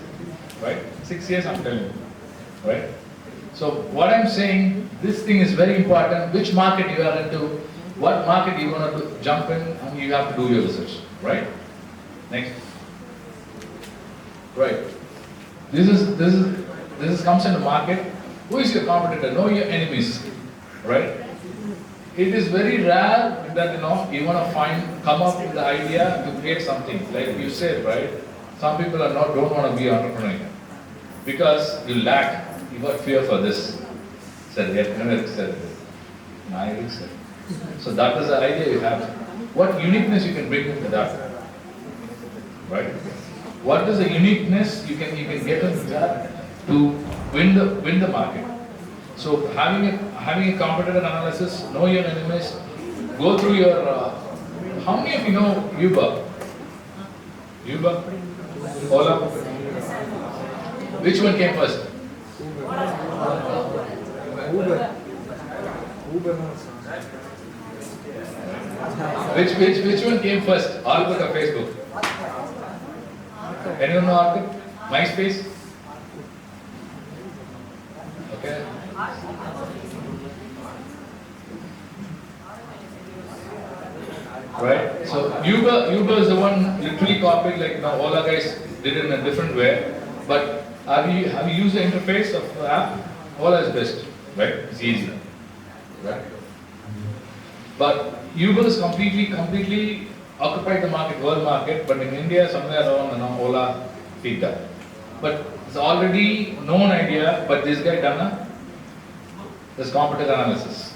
right? 6 years I'm telling you, right? So what I'm saying, this thing is very important. Which market you are into, what market you want to jump in, and you have to do your research, right? Next. Right. This comes in the market. Who is your competitor? Know your enemies, right? It is very rare that you want to come up with the idea to create something. Like you said, right? Some people don't want to be entrepreneur because you lack. You got fear for this. Said Eric said this. Eric said. So that is the idea you have. What uniqueness you can bring into that, right? What is the uniqueness you can get into that to win the market? So having a competitor analysis, know your enemies, go through your. How many of you know Uber? Uber, Ola. Which one came first? Which one came first? Orkut or Facebook? Anyone know Orkut? MySpace? Okay. Right? So Uber is the one literally copied, like Ola guys did it in a different way. But have you used the interface of the app? Ola is best, right? It's easy, right? But Uber is completely occupied the market, world market. But in India, somewhere around Ola picked up. But it's already known idea. But this guy done this competitor analysis,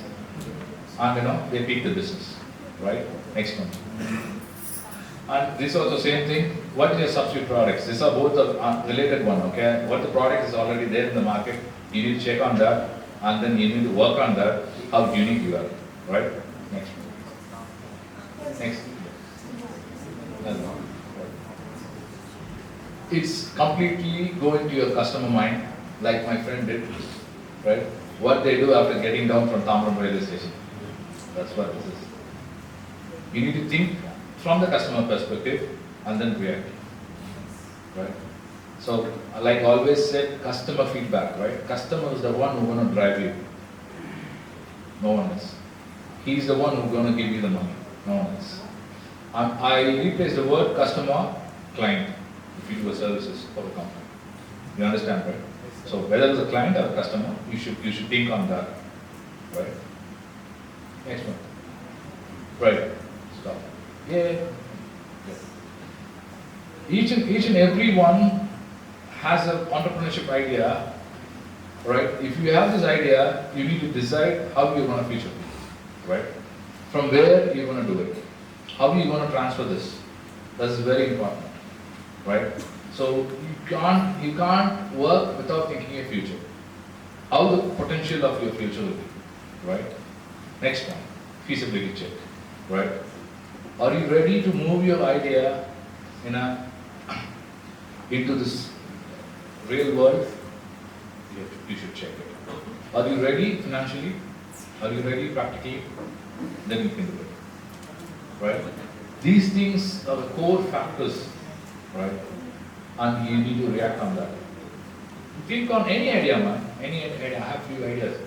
and they pick the business, right? Next one. And this is also same thing. What is your substitute products? These are both the related one, okay? What the product is already there in the market, you need to check on that, and then you need to work on that, how unique you are, right? Next one. Next. It's completely going to your customer mind, like my friend did, right? What they do after getting down from Tambaram railway station. That's what this is. You need to think from the customer perspective and then react, right? So, like always said, customer feedback, right? Customer is the one who's going to drive you. No one else. He's the one who's going to give you the money. No one else. I replace the word customer, client, if you do a services for a company. You understand, right? So whether it's a client or a customer, you should think on that, right? Next one. Right. Stop. Yeah. Each and every one has an entrepreneurship idea, right? If you have this idea, you need to decide how you're going to future it, right? From where you're going to do it. How are you going to transfer this? That is very important, right? So you can't work without thinking a future. How the potential of your future will be, right? Next one, feasibility check, right? Are you ready to move your idea into this real world? You should check it. Are you ready financially? Are you ready practically? Then you can do it. Right? These things are the core factors, right? And you need to react on that. Think on any idea, man. Any idea. I have few ideas.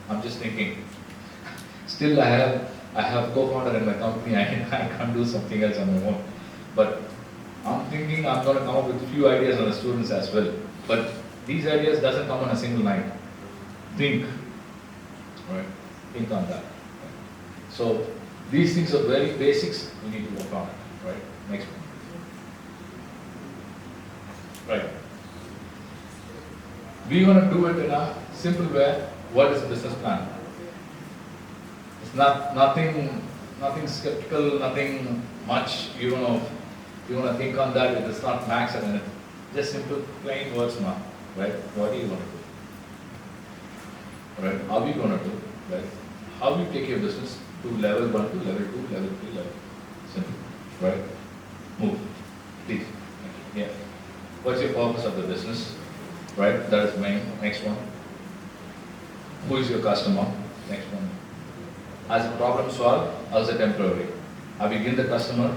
I'm just thinking. Still, I have co-founder in my company. I can't do something else on my own. But I'm thinking I'm going to come up with a few ideas on the students as well. But these ideas doesn't come on a single night. Think, right? Think on that. So these things are very basics. We need to work on it, right? Next one. Right. We want to do it in a simple way. What is the business plan? It's nothing skeptical, nothing much. You want to think on that. It is not max and anything. Just simple, plain words, man. Right? What do you want to do? Right? How are you going to do? Right? How you take your business to level 1 to level 2, level 3, level. Simple. Right? Move. Please. Yeah. What's your purpose of the business? Right? That is main. Next one. Who is your customer? Next one. As a problem solved, as a temporary. Have you given the customer?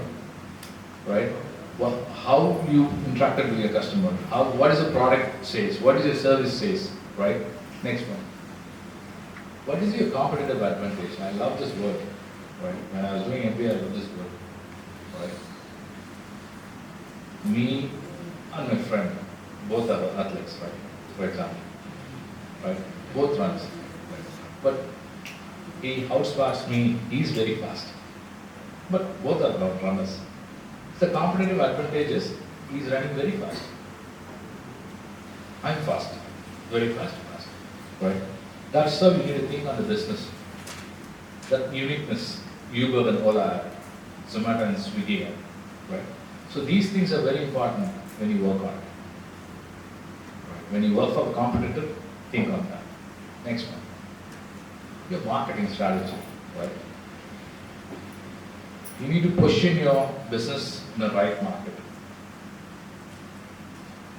Right? Well, how you interacted with your customer? What is the product says? What is your service says? Right? Next one. What is your competitive advantage? I love this word. Right? When I was doing MBA, I love this word. Right? Me and my friend, both are athletes, right? For example. Right? Both runs. Right? But he outsmarts me, he's very fast. But both are not runners. The competitive advantage is he's running very fast. I'm fast. Very fast. Right? That's how you need to think on the business. That uniqueness, Uber and Ola have, Zomato and Swiggy have, right? So these things are very important when you work on it. Right? When you work for a competitor, think on that. Next one. Your marketing strategy, right? You need to position your business in the right market.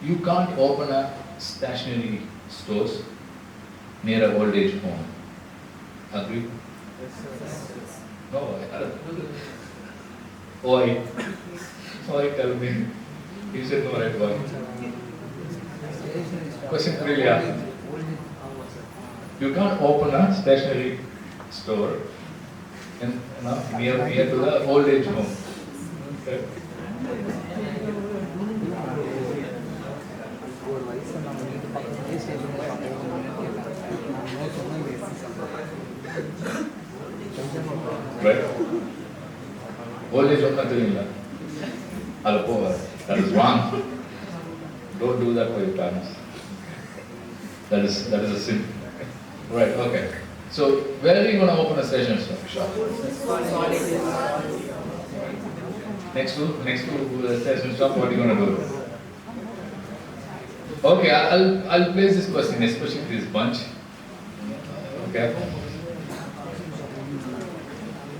You can't open a stationery stores near an old age home. Agree? No, I don't. Why tell me? You said no, right? Why? Question really happened. You can't open a stationery store near to the old age home. Okay? Right? Old age home nothing. That is wrong. Don't do that for your parents. That is a sin. Right, okay. So where are you going to open a station shop? Next to the station shop, what are you going to do? Okay, I'll place this question, especially this bunch. Okay.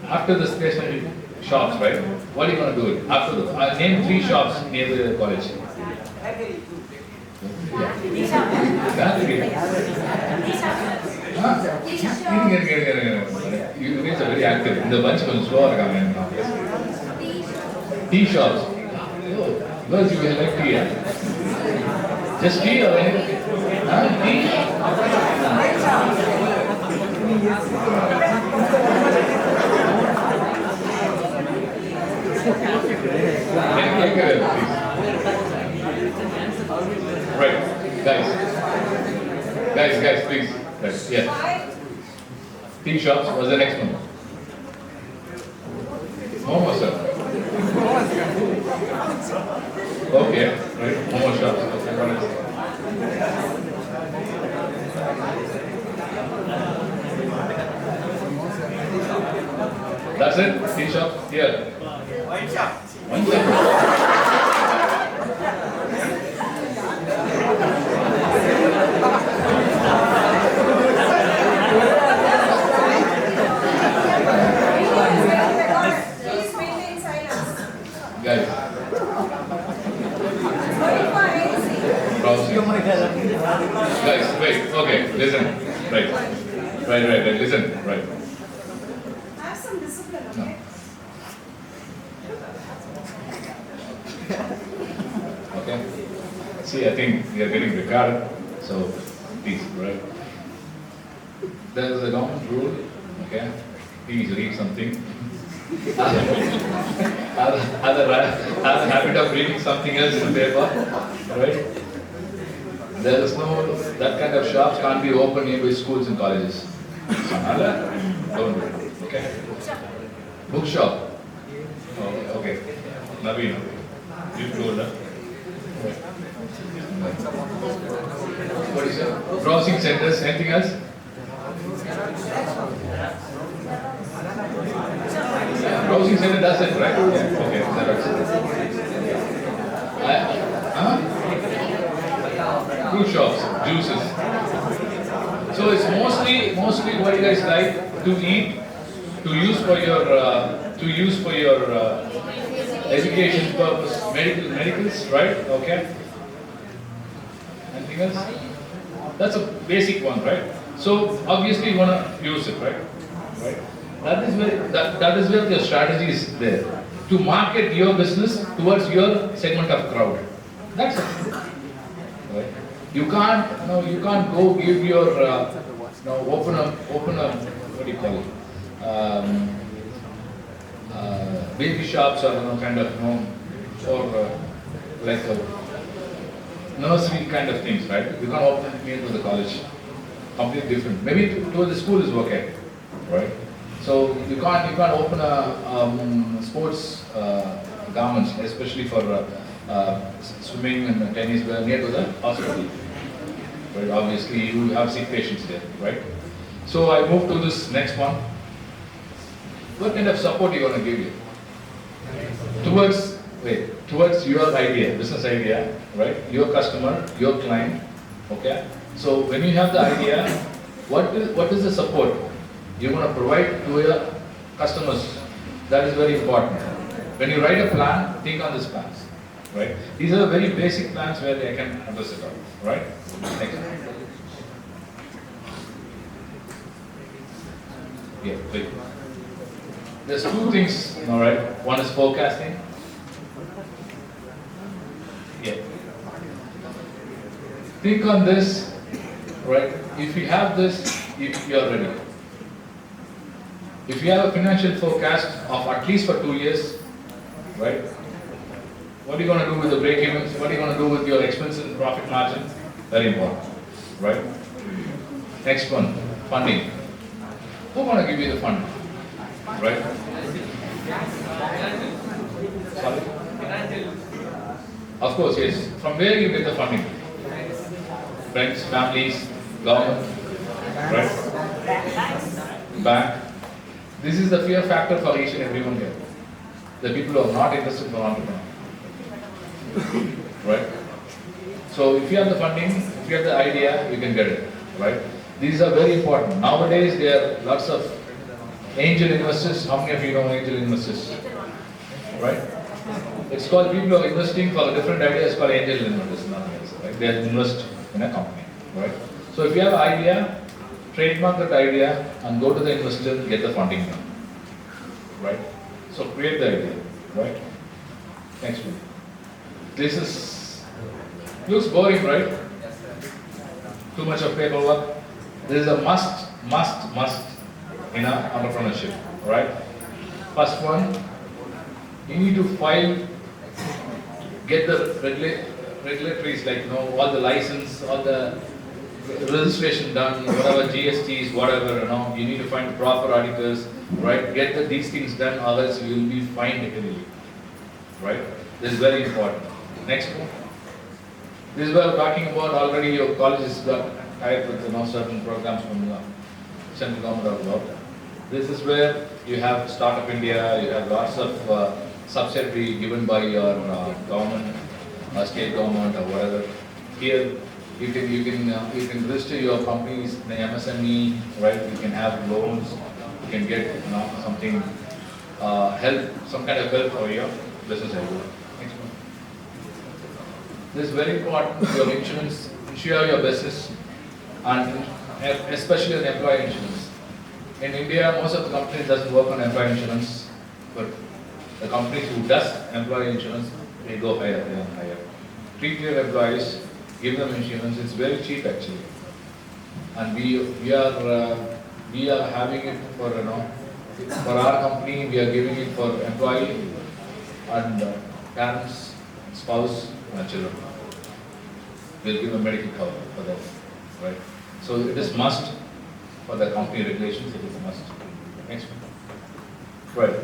After the stationery shops, right? What are you going to do? After the, I'll name 3 shops near the college. You guys are very active. In the bunch of slow tea shops. Oh, girls, you will like tea. Just tea or anything? Huh? Tea? Right, guys, please. Guys, yeah. Tea shops was the next one. Momo, sir. Okay, right. Momo shops. Okay, got it. That's it. Tea shop here. Wine shop. Wine shop. Guys. Guys, wait, okay, listen. Right, listen, right. Have some discipline, No. okay? Okay. See, I think we are getting recorded, so please, right? There is a government rule, okay? Please read something. Other habit of reading something else in the paper, right? There is no, that kind of shops can't be open nearby schools and colleges. Don't do it, okay? Bookshop. Oh, okay. Naveen, you told that. What is it? Browsing centers, anything else? Browsing center does it, right? Yeah. Okay, fruit shops, juices. So it's mostly what you guys like to eat, to use for your education purpose, medicals, right? Okay. Anything else? That's a basic one, right? So obviously you want to use it, right? Right. That is where your strategy is there to market your business towards your segment of crowd. That's it. Right. You can't go give your open a what do you call it? Baby shops or kind of or like a nursery kind of things, right? You can't open it near to the college. Completely different. Maybe to the school is okay, right? So you can't open a sports garments, especially for swimming and tennis, near to the hospital. Right? Obviously, you have sick patients there, right? So I move to this next one. What kind of support you want to give you towards your idea, business idea, right? Your customer, your client, okay? So when you have the idea, what is the support you want to provide to your customers? That is very important. When you write a plan, think on these plans, right? These are very basic plans where they can address it all, right? Next. Yeah, wait. There's two things, all right? One is forecasting. Yeah. Think on this, right? If you have this, you are ready. If you have a financial forecast of at least for 2 years, right? What are you going to do with the break-evens? What are you going to do with your expenses and profit margin? Very important, right? Next one, funding. Who going to give you the fund, right? Sorry? Of course, yes. From where you get the funding? Friends, families, government, right? Bank. This is the fear factor for each and everyone here. The people who are not interested for entrepreneur. Right? So if you have the funding, if you have the idea, you can get it. Right? These are very important. Nowadays there are lots of angel investors. How many of you know angel investors? Right? It's called people who are investing for a different idea. It's called angel investors. Nothing else. Right? They invest in a company. Right? So if you have an idea, trademark that idea and go to the investor and get the funding done. Right? So create the idea. Right? Next one. This is Looks boring, right? Too much of paperwork. This is a must in our entrepreneurship, right? First one, you need to file, get the regulatories like all the license, all the registration done, whatever GSTs, whatever, you need to find proper auditors, right? Get these things done, otherwise you will be fined heavily, right? This is very important. Next one. This is what I'm talking about. Already your college has got tied with certain programs from the central government or what. This is where you have Startup India, you have lots of subsidy given by your government, state government or whatever. Here you can register your companies in the MSME, right? You can have loans, you can get something help, some kind of help for your business idea. Next one. This is very important. Your insurance, insure your business, and especially on employee insurance. In India, most of the companies doesn't work on employee insurance, but the companies who does employee insurance, they go higher and higher. Treat your employees, give them insurance. It's very cheap actually, and we are having it for for our company. We are giving it for employee and parents, spouse, and children. We'll give a medical cover for them, right? So it is must for the company regulations. It is a must. Next one. Right.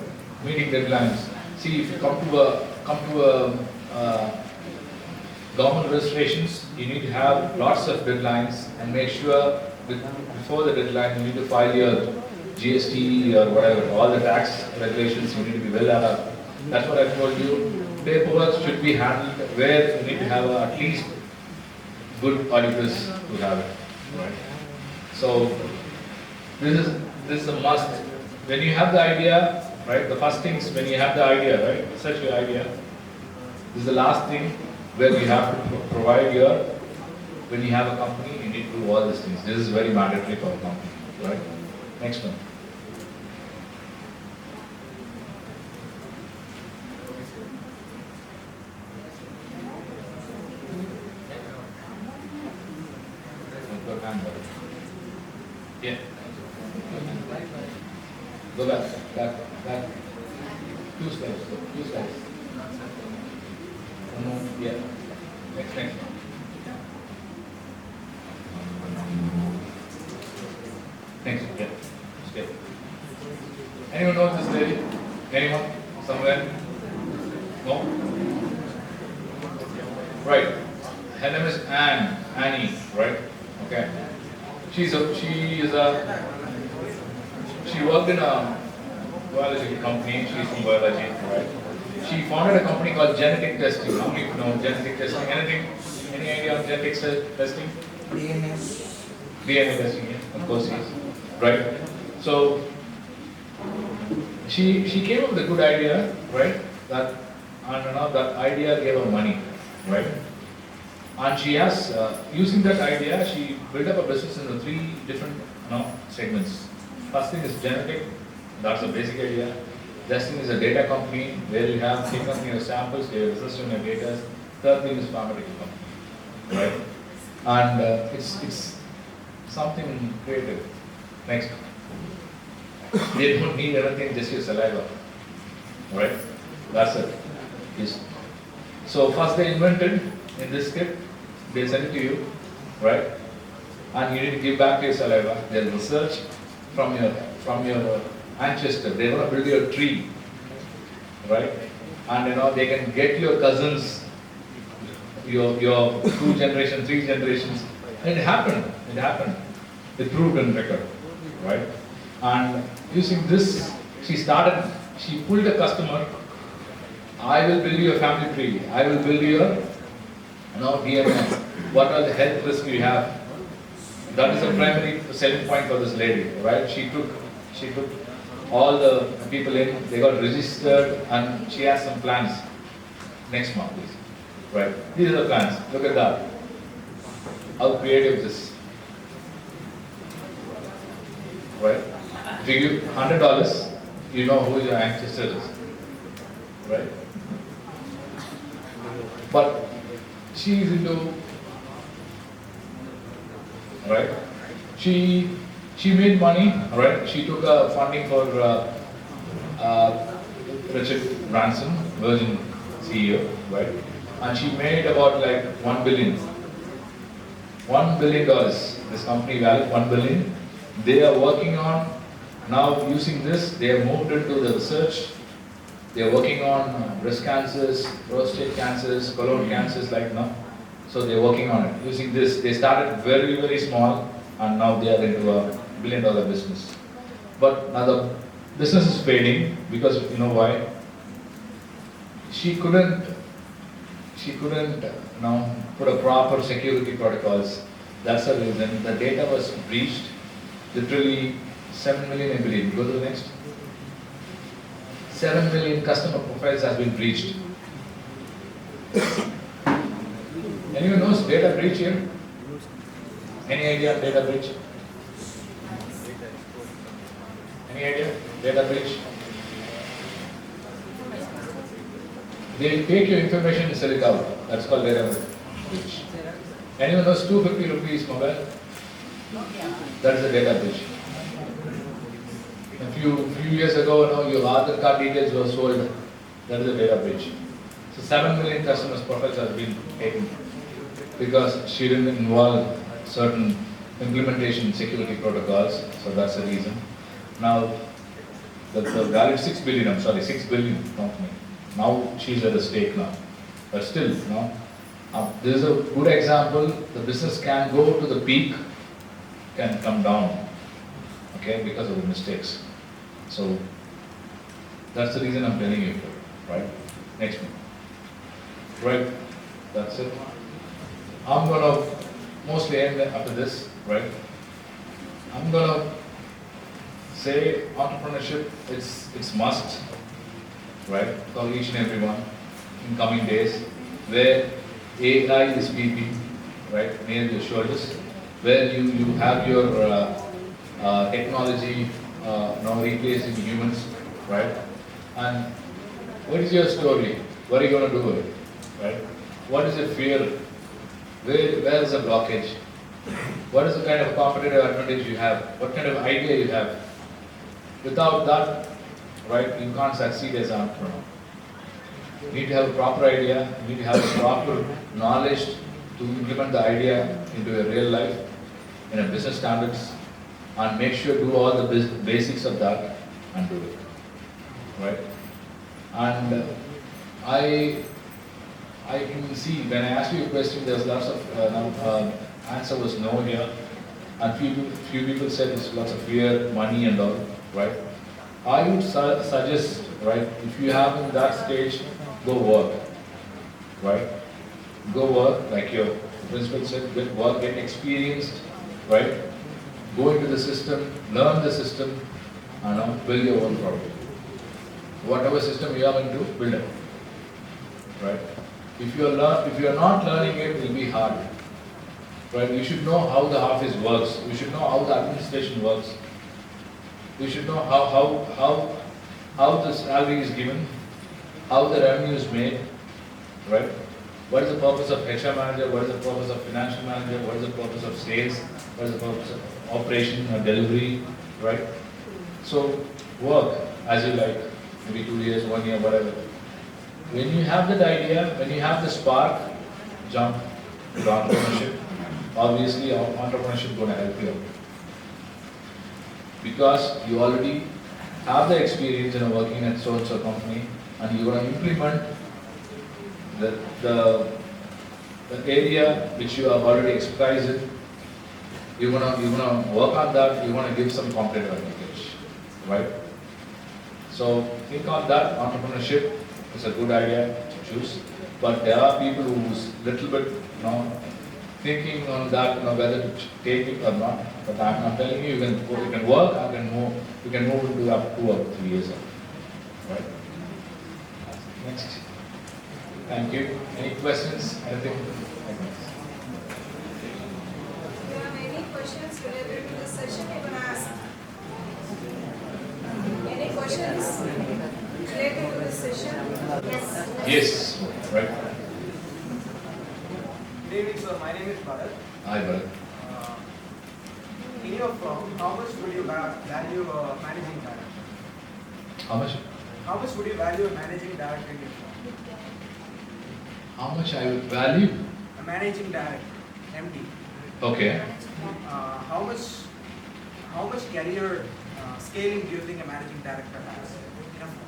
Meeting deadlines. See, if you come to a government registrations, you need to have lots of deadlines and make sure before the deadline you need to file your GST or whatever, all the tax regulations you need to be well aware of. That's what I told you. Paperwork should be handled where you need to have at least good auditors to have it. Right? So this is a must. When you have the idea, right? The first thing is when you have the idea, right? Research your idea. This is the last thing where you have to provide your. When you have a company, you need to do all these things. This is very mandatory for a company, right? Next one. Yeah. Go back. Two slides. Yeah. Next. Next. Yeah. Stay. Anyone know this lady? Anyone? Somewhere? No? Right. Her name is Annie, right? Okay. She worked in a biology company. She's from biology, right? She founded a company called genetic testing. How many know genetic testing? Anything? Any idea of genetic testing? DNA testing, yeah. Of course, yes. Right? So she came up with a good idea, right? That idea gave her money, right? And she has, using that idea, she built up a business in the 3 different segments. First thing is genetic, that's a basic idea. Next thing is a data company, where you have taken your samples, your research on your data. Third thing is pharmaceutical company, right? And it's something creative. Next. They don't need anything, just your saliva, right? That's it. Yes. So first they invented in this script, they send it to you, right? And you need to give back your saliva. They'll research from your ancestor. They're going to build your tree, right? And they can get your cousins, your 2 generations, 3 generations. And it happened. It proved in record, right? And using this, she pulled a customer. I will build you a family tree. I will build you a DNA. What are the health risks you have? That is the primary selling point for this lady, right? She took all the people in, they got registered, and she has some plans. Next month, please. Right? These are the plans. Look at that. How creative this is. Right? If you give $100, you know who your ancestor is. Right? But she is into, right? She made money, right? She took funding for Richard Branson, Virgin CEO, right? And she made about like $1 billion. $1 billion. This company valued $1 billion. They are working on now using this. They have moved into the research. They are working on breast cancers, prostate cancers, colon cancers, like now. So they are working on it using this. They started very, very small, and now they are into a $1 billion business. But now the business is fading because you know why? She couldn't put a proper security protocols. That's the reason. The data was breached. Literally 7 million, I believe. Go to the next. 7 million customer profiles has been breached. Anyone knows data breach here? Any idea data breach? Any idea data breach? They take your information and sell it out. That's called data breach. Anyone knows 250 rupees mobile? That's the data breach. A few years ago, your Aadhaar card details were sold. That is a data breach. So 7 million customers' profiles have been taken because she didn't involve certain implementation security protocols. So that's the reason. Now, the value 6 billion. 6 billion company. Now she's at the stake now. But still, this is a good example. The business can go to the peak, can come down, okay, because of the mistakes. So that's the reason I'm telling you, right? Next one. Right, that's it. I'm gonna mostly end after this, right? I'm gonna say entrepreneurship, it's must, right, for each and everyone in coming days, where AI is peeping, right, near your shoulders, where you have your technology now replacing humans, right? And what is your story? What are you going to do with it, right? What is your fear? Where is the blockage? What is the kind of competitive advantage you have? What kind of idea you have? Without that, right, you can't succeed as an entrepreneur. You need to have a proper idea, you need to have a proper knowledge to implement the idea into a real life, in a business standards, and make sure do all the basics of that and do it, right? And I can see when I asked you a question, there's lots of answer was no here, and few people said there's lots of fear, money and all, right? I would suggest, right, if you have in that stage, go work, right? Go work, like your principal said, get work, get experienced, right? Go into the system, learn the system, and build your own product. Whatever system you are going to build it, right? If you are not learning it, it will be hard, right? You should know how the office works. You should know how the administration works. You should know how the salary is given, how the revenue is made, right? What is the purpose of HR manager? What is the purpose of financial manager? What is the purpose of sales? What is the purpose of operation or delivery, right? So work as you like, maybe 2 years, 1 year, whatever. When you have that idea, when you have the spark, jump to entrepreneurship. Obviously, entrepreneurship is going to help you out. Because you already have the experience in working at so-and-so company, and you're going to implement the area which you have already expertised in. You're gonna work on that. You're gonna give some competitive advantage, right? So think on that. Entrepreneurship is a good idea to choose, but there are people who's little bit, thinking on that, whether to take it or not. But I'm telling you, you can work, you can move into up 2 or 3 years, right? Next. Thank you. Any questions? Anything? There are many questions related to the session you can ask. Any questions related to the session? Yes. Yes. Right. So my name is Bharat. Hi, Bharat. In your firm, how much would you value managing director? How much? How much would you value a managing director in your firm? How much I would value? A managing director, MD. Okay. How much career scaling do you think a managing director has in a firm?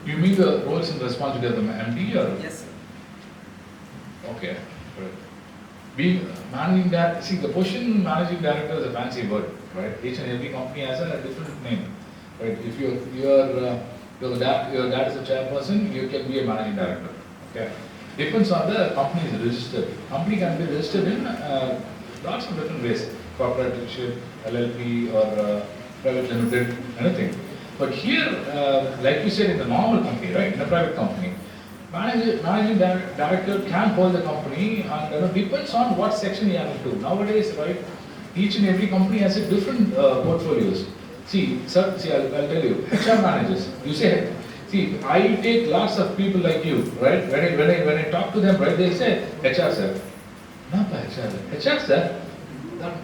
You mean the roles and responsibility of the MD or? Yes, sir. Okay. Right. Being managing director, see the position managing director is a fancy word, right? Each and every company has a different name, right? If your dad is a chairperson, you can be a managing director. Okay. Depends on the company is registered. Company can be registered in lots of different ways. Corporatorship, LLP or private limited, anything. But here, like you said, in the normal company, right, in a private company, managing director can hold the company, and depends on what section you have into. Nowadays, right, each and every company has a different portfolios. See, sir, I'll tell you, HR managers. You say, see, I take lots of people like you, right? When I talk to them, right, they say, HR sir. No, HR sir.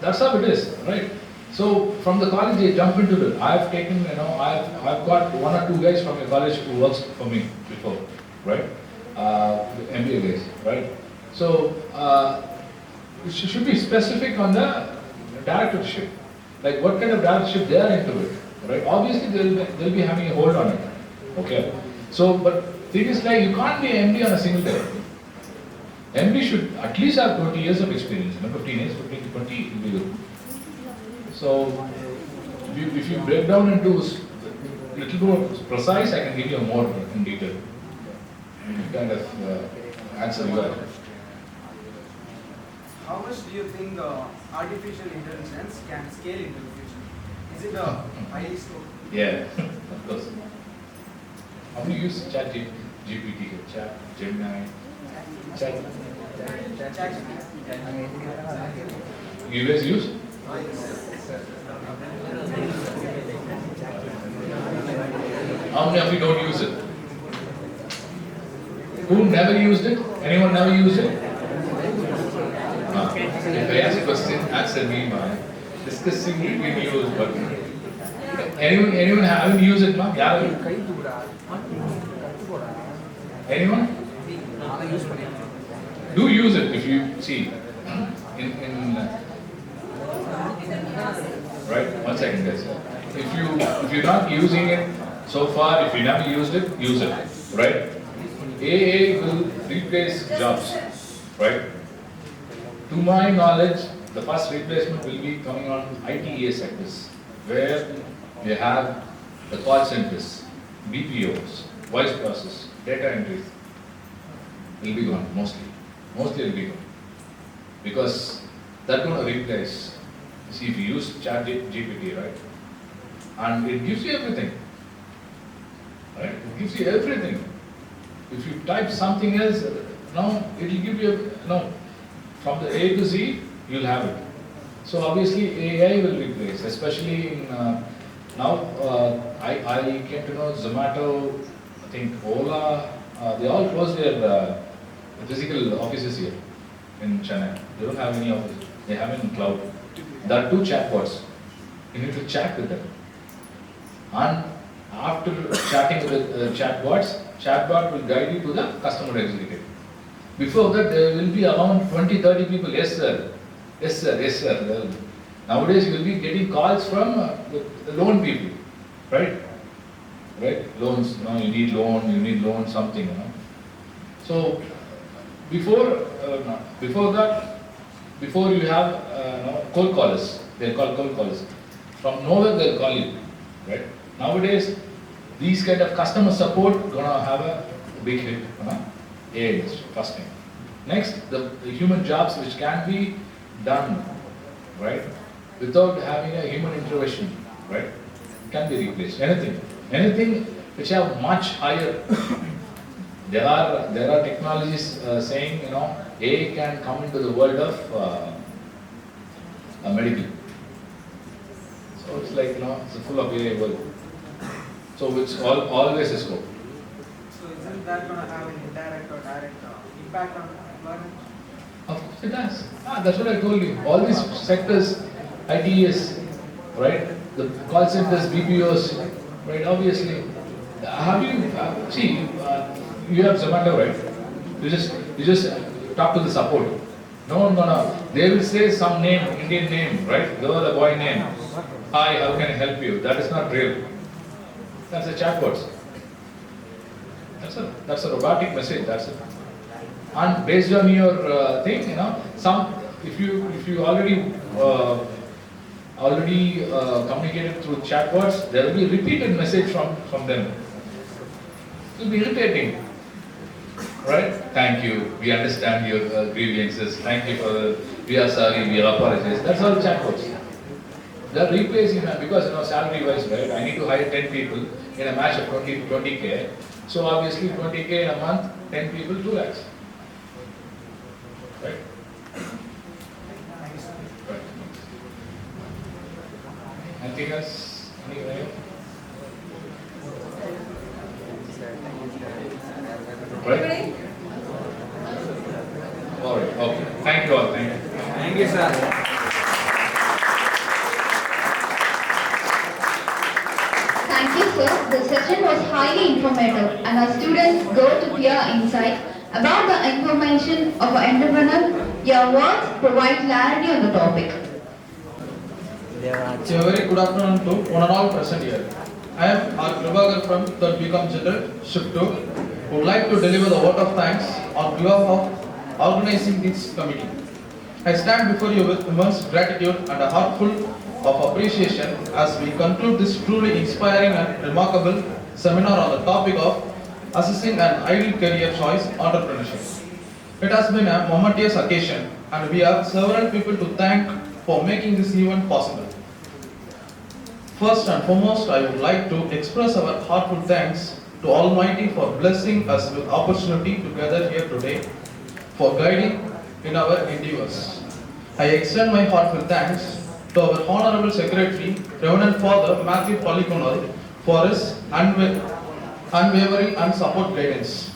That's how it is, right? So from the college, they jump into it. I've taken, I've got one or two guys from your college who works for me before, right? MBA guys, right? So it should be specific on the directorship, like what kind of directorship they are into it, right? Obviously, they'll be having a hold on it, okay? So, but thing is like you can't be an MD on a single day. MD should at least have 20 years of experience, 15 years, 15 to 20 will be good. So, if you break down into a little more precise, I can give you more in detail. Kind of answer you are. How much do you think artificial intelligence can scale into the future? Is it a highly scope? Yeah, of course. How do you use Chat GPT, Chat Gemini, Chat? You guys use? How many of you don't use it? Who never used it? Anyone never used it? If I ask a question, answer me, man. Discussing between you, but anyone haven't used it, man? Anyone? Do use it if you see right. 1 second, guys. If you're not using it so far, if you never used it, use it, right? AA will replace jobs, right? To my knowledge, the first replacement will be coming on ITEA sectors, where they have the call centers, BPOs, voice process, data entry. Will be gone mostly. Mostly will be gone because that's going to replace. See, if you use Chat GPT, right, and it gives you everything, right? It gives you everything. If you type something else, no, it will give you, from the A to Z, you'll have it. So obviously AI will replace, especially in now. I came to know Zomato, I think Ola, they all closed their physical offices here in Chennai. They don't have any office. They have it in cloud. There are 2 chatbots. You need to chat with them. And after chatting with the chatbot will guide you to the customer executive. Before that, there will be around 20-30 people. Yes, sir. Yes, sir. Yes, sir. Well, nowadays, you will be getting calls from the loan people, right? Right? Loans. You need loan, something. So before you have cold callers. They're called cold callers. From nowhere, they'll call you, right? Nowadays, these kind of customer support gonna have a big hit. AI industry, first thing. Next, the human jobs which can be done, right, without having a human intervention, right, can be replaced. Anything which have much higher. There are technologies saying AI can come into the world of medical. So it's like it's full of AI world. So it's always a scope. So isn't that going to have an indirect or direct impact on employment? Of course it does. That's what I told you. All these sectors, ITES, right? The call centers, BPOs, right? Obviously. Have you, you have Zomato, right? You just talk to the support. No. They will say some name, Indian name, right? Girl or boy name. Hi, how can I help you? That is not real. That's a chatbot. That's a robotic message. That's it. And based on your thing, if you already communicated through chatbots, there will be repeated message from them. It will be irritating, right? Thank you. We understand your grievances. Thank you we are sorry. We apologize. That's all chatbots. They are replacing them because salary wise, right? I need to hire 10 people in a match of 20K. So obviously 20K in a month, 10 people, 2 lakhs. Right? Right. Anything else? Anyway? Right? All right. Okay. Thank you all. Thank you. Thank you, sir. Thank you, sir. The session was highly informative and our students got to clear insight about the information of an entrepreneur. Your words provide clarity on the topic. So a very good afternoon to one and all present here. I am R. Prabhakar from 3rd BCom General, Shift 2, who would like to deliver the vote of thanks on behalf of organizing this committee. I stand before you with immense gratitude and a heart full of appreciation as we conclude this truly inspiring and remarkable seminar on the topic of assessing an ideal career choice, entrepreneurship. It has been a momentous occasion and we have several people to thank for making this event possible. First and foremost, I would like to express our heartfelt thanks to Almighty for blessing us with opportunity to gather here today, for guiding in our endeavors. I extend my heartfelt thanks to our Honorable Secretary, Reverend Father Matthew Palikonal, for his unwavering and support guidance.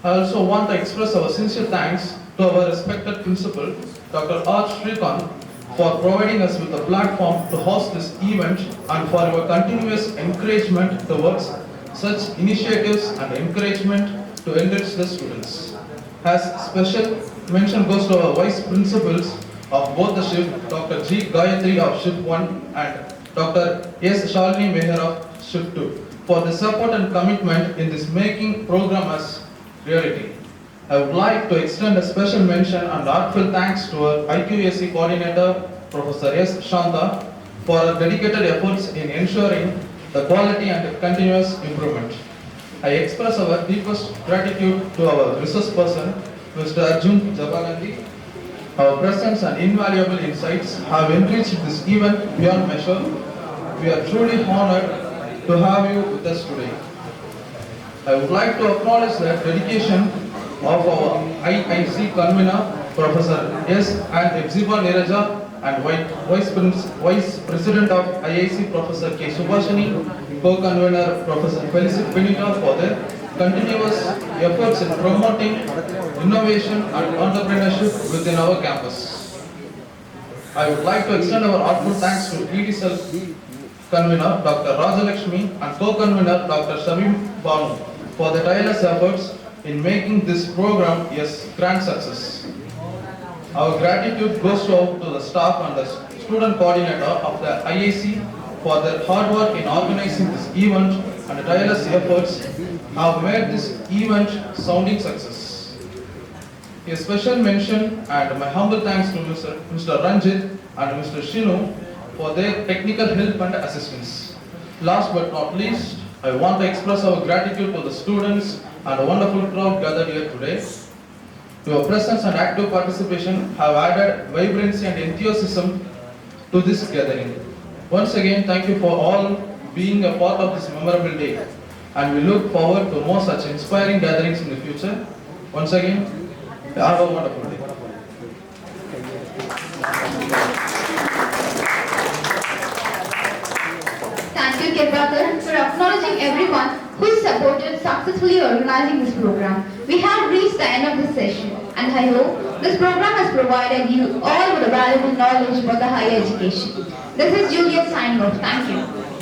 I also want to express our sincere thanks to our respected Principal, Dr. R. Srikanth, for providing us with a platform to host this event and for your continuous encouragement towards such initiatives and encouragement to enrich the students. As special mention goes to our Vice Principals of both the shift, Dr. G. Gayatri of Shift 1 and Dr. S. Shalini Meher of Shift 2 for the support and commitment in this making program as reality. I would like to extend a special mention and heartfelt thanks to our IQAC coordinator, Professor S. Shanta, for her dedicated efforts in ensuring the quality and continuous improvement. I express our deepest gratitude to our resource person, Mr. Arjun Jabalandi. Our presence and invaluable insights have enriched this event beyond measure. We are truly honored to have you with us today. I would like to acknowledge the dedication of our IIC convener, Professor S. and Exiba Niraja, and Vice President of IIC, Professor K. Subhashini, Co-Convener, Professor Felicit Benita, for their continuous efforts in promoting innovation and entrepreneurship within our campus. I would like to extend our heartfelt thanks to EDCEL Convener, Dr. Rajalakshmi, and Co-Convener, Dr. Shamim Banu, for their tireless efforts in making this program a grand success. Our gratitude goes out to the staff and the student coordinator of the IAC for their hard work in organizing this event, and the tireless efforts have made this event sounding success. A special mention and my humble thanks to Mr. Ranjit and Mr. Shinu for their technical help and assistance. Last but not least, I want to express our gratitude to the students and a wonderful crowd gathered here today. Your presence and active participation have added vibrancy and enthusiasm to this gathering. Once again, thank you for all being a part of this memorable day, and we look forward to more such inspiring gatherings in the future. Once again, have a wonderful day. Thank you, Kebrakar, for acknowledging everyone who supported successfully organizing this program. We have reached the the end of this session, and I hope this program has provided you all with valuable knowledge about the higher education. This is Juliet signing off. Thank you.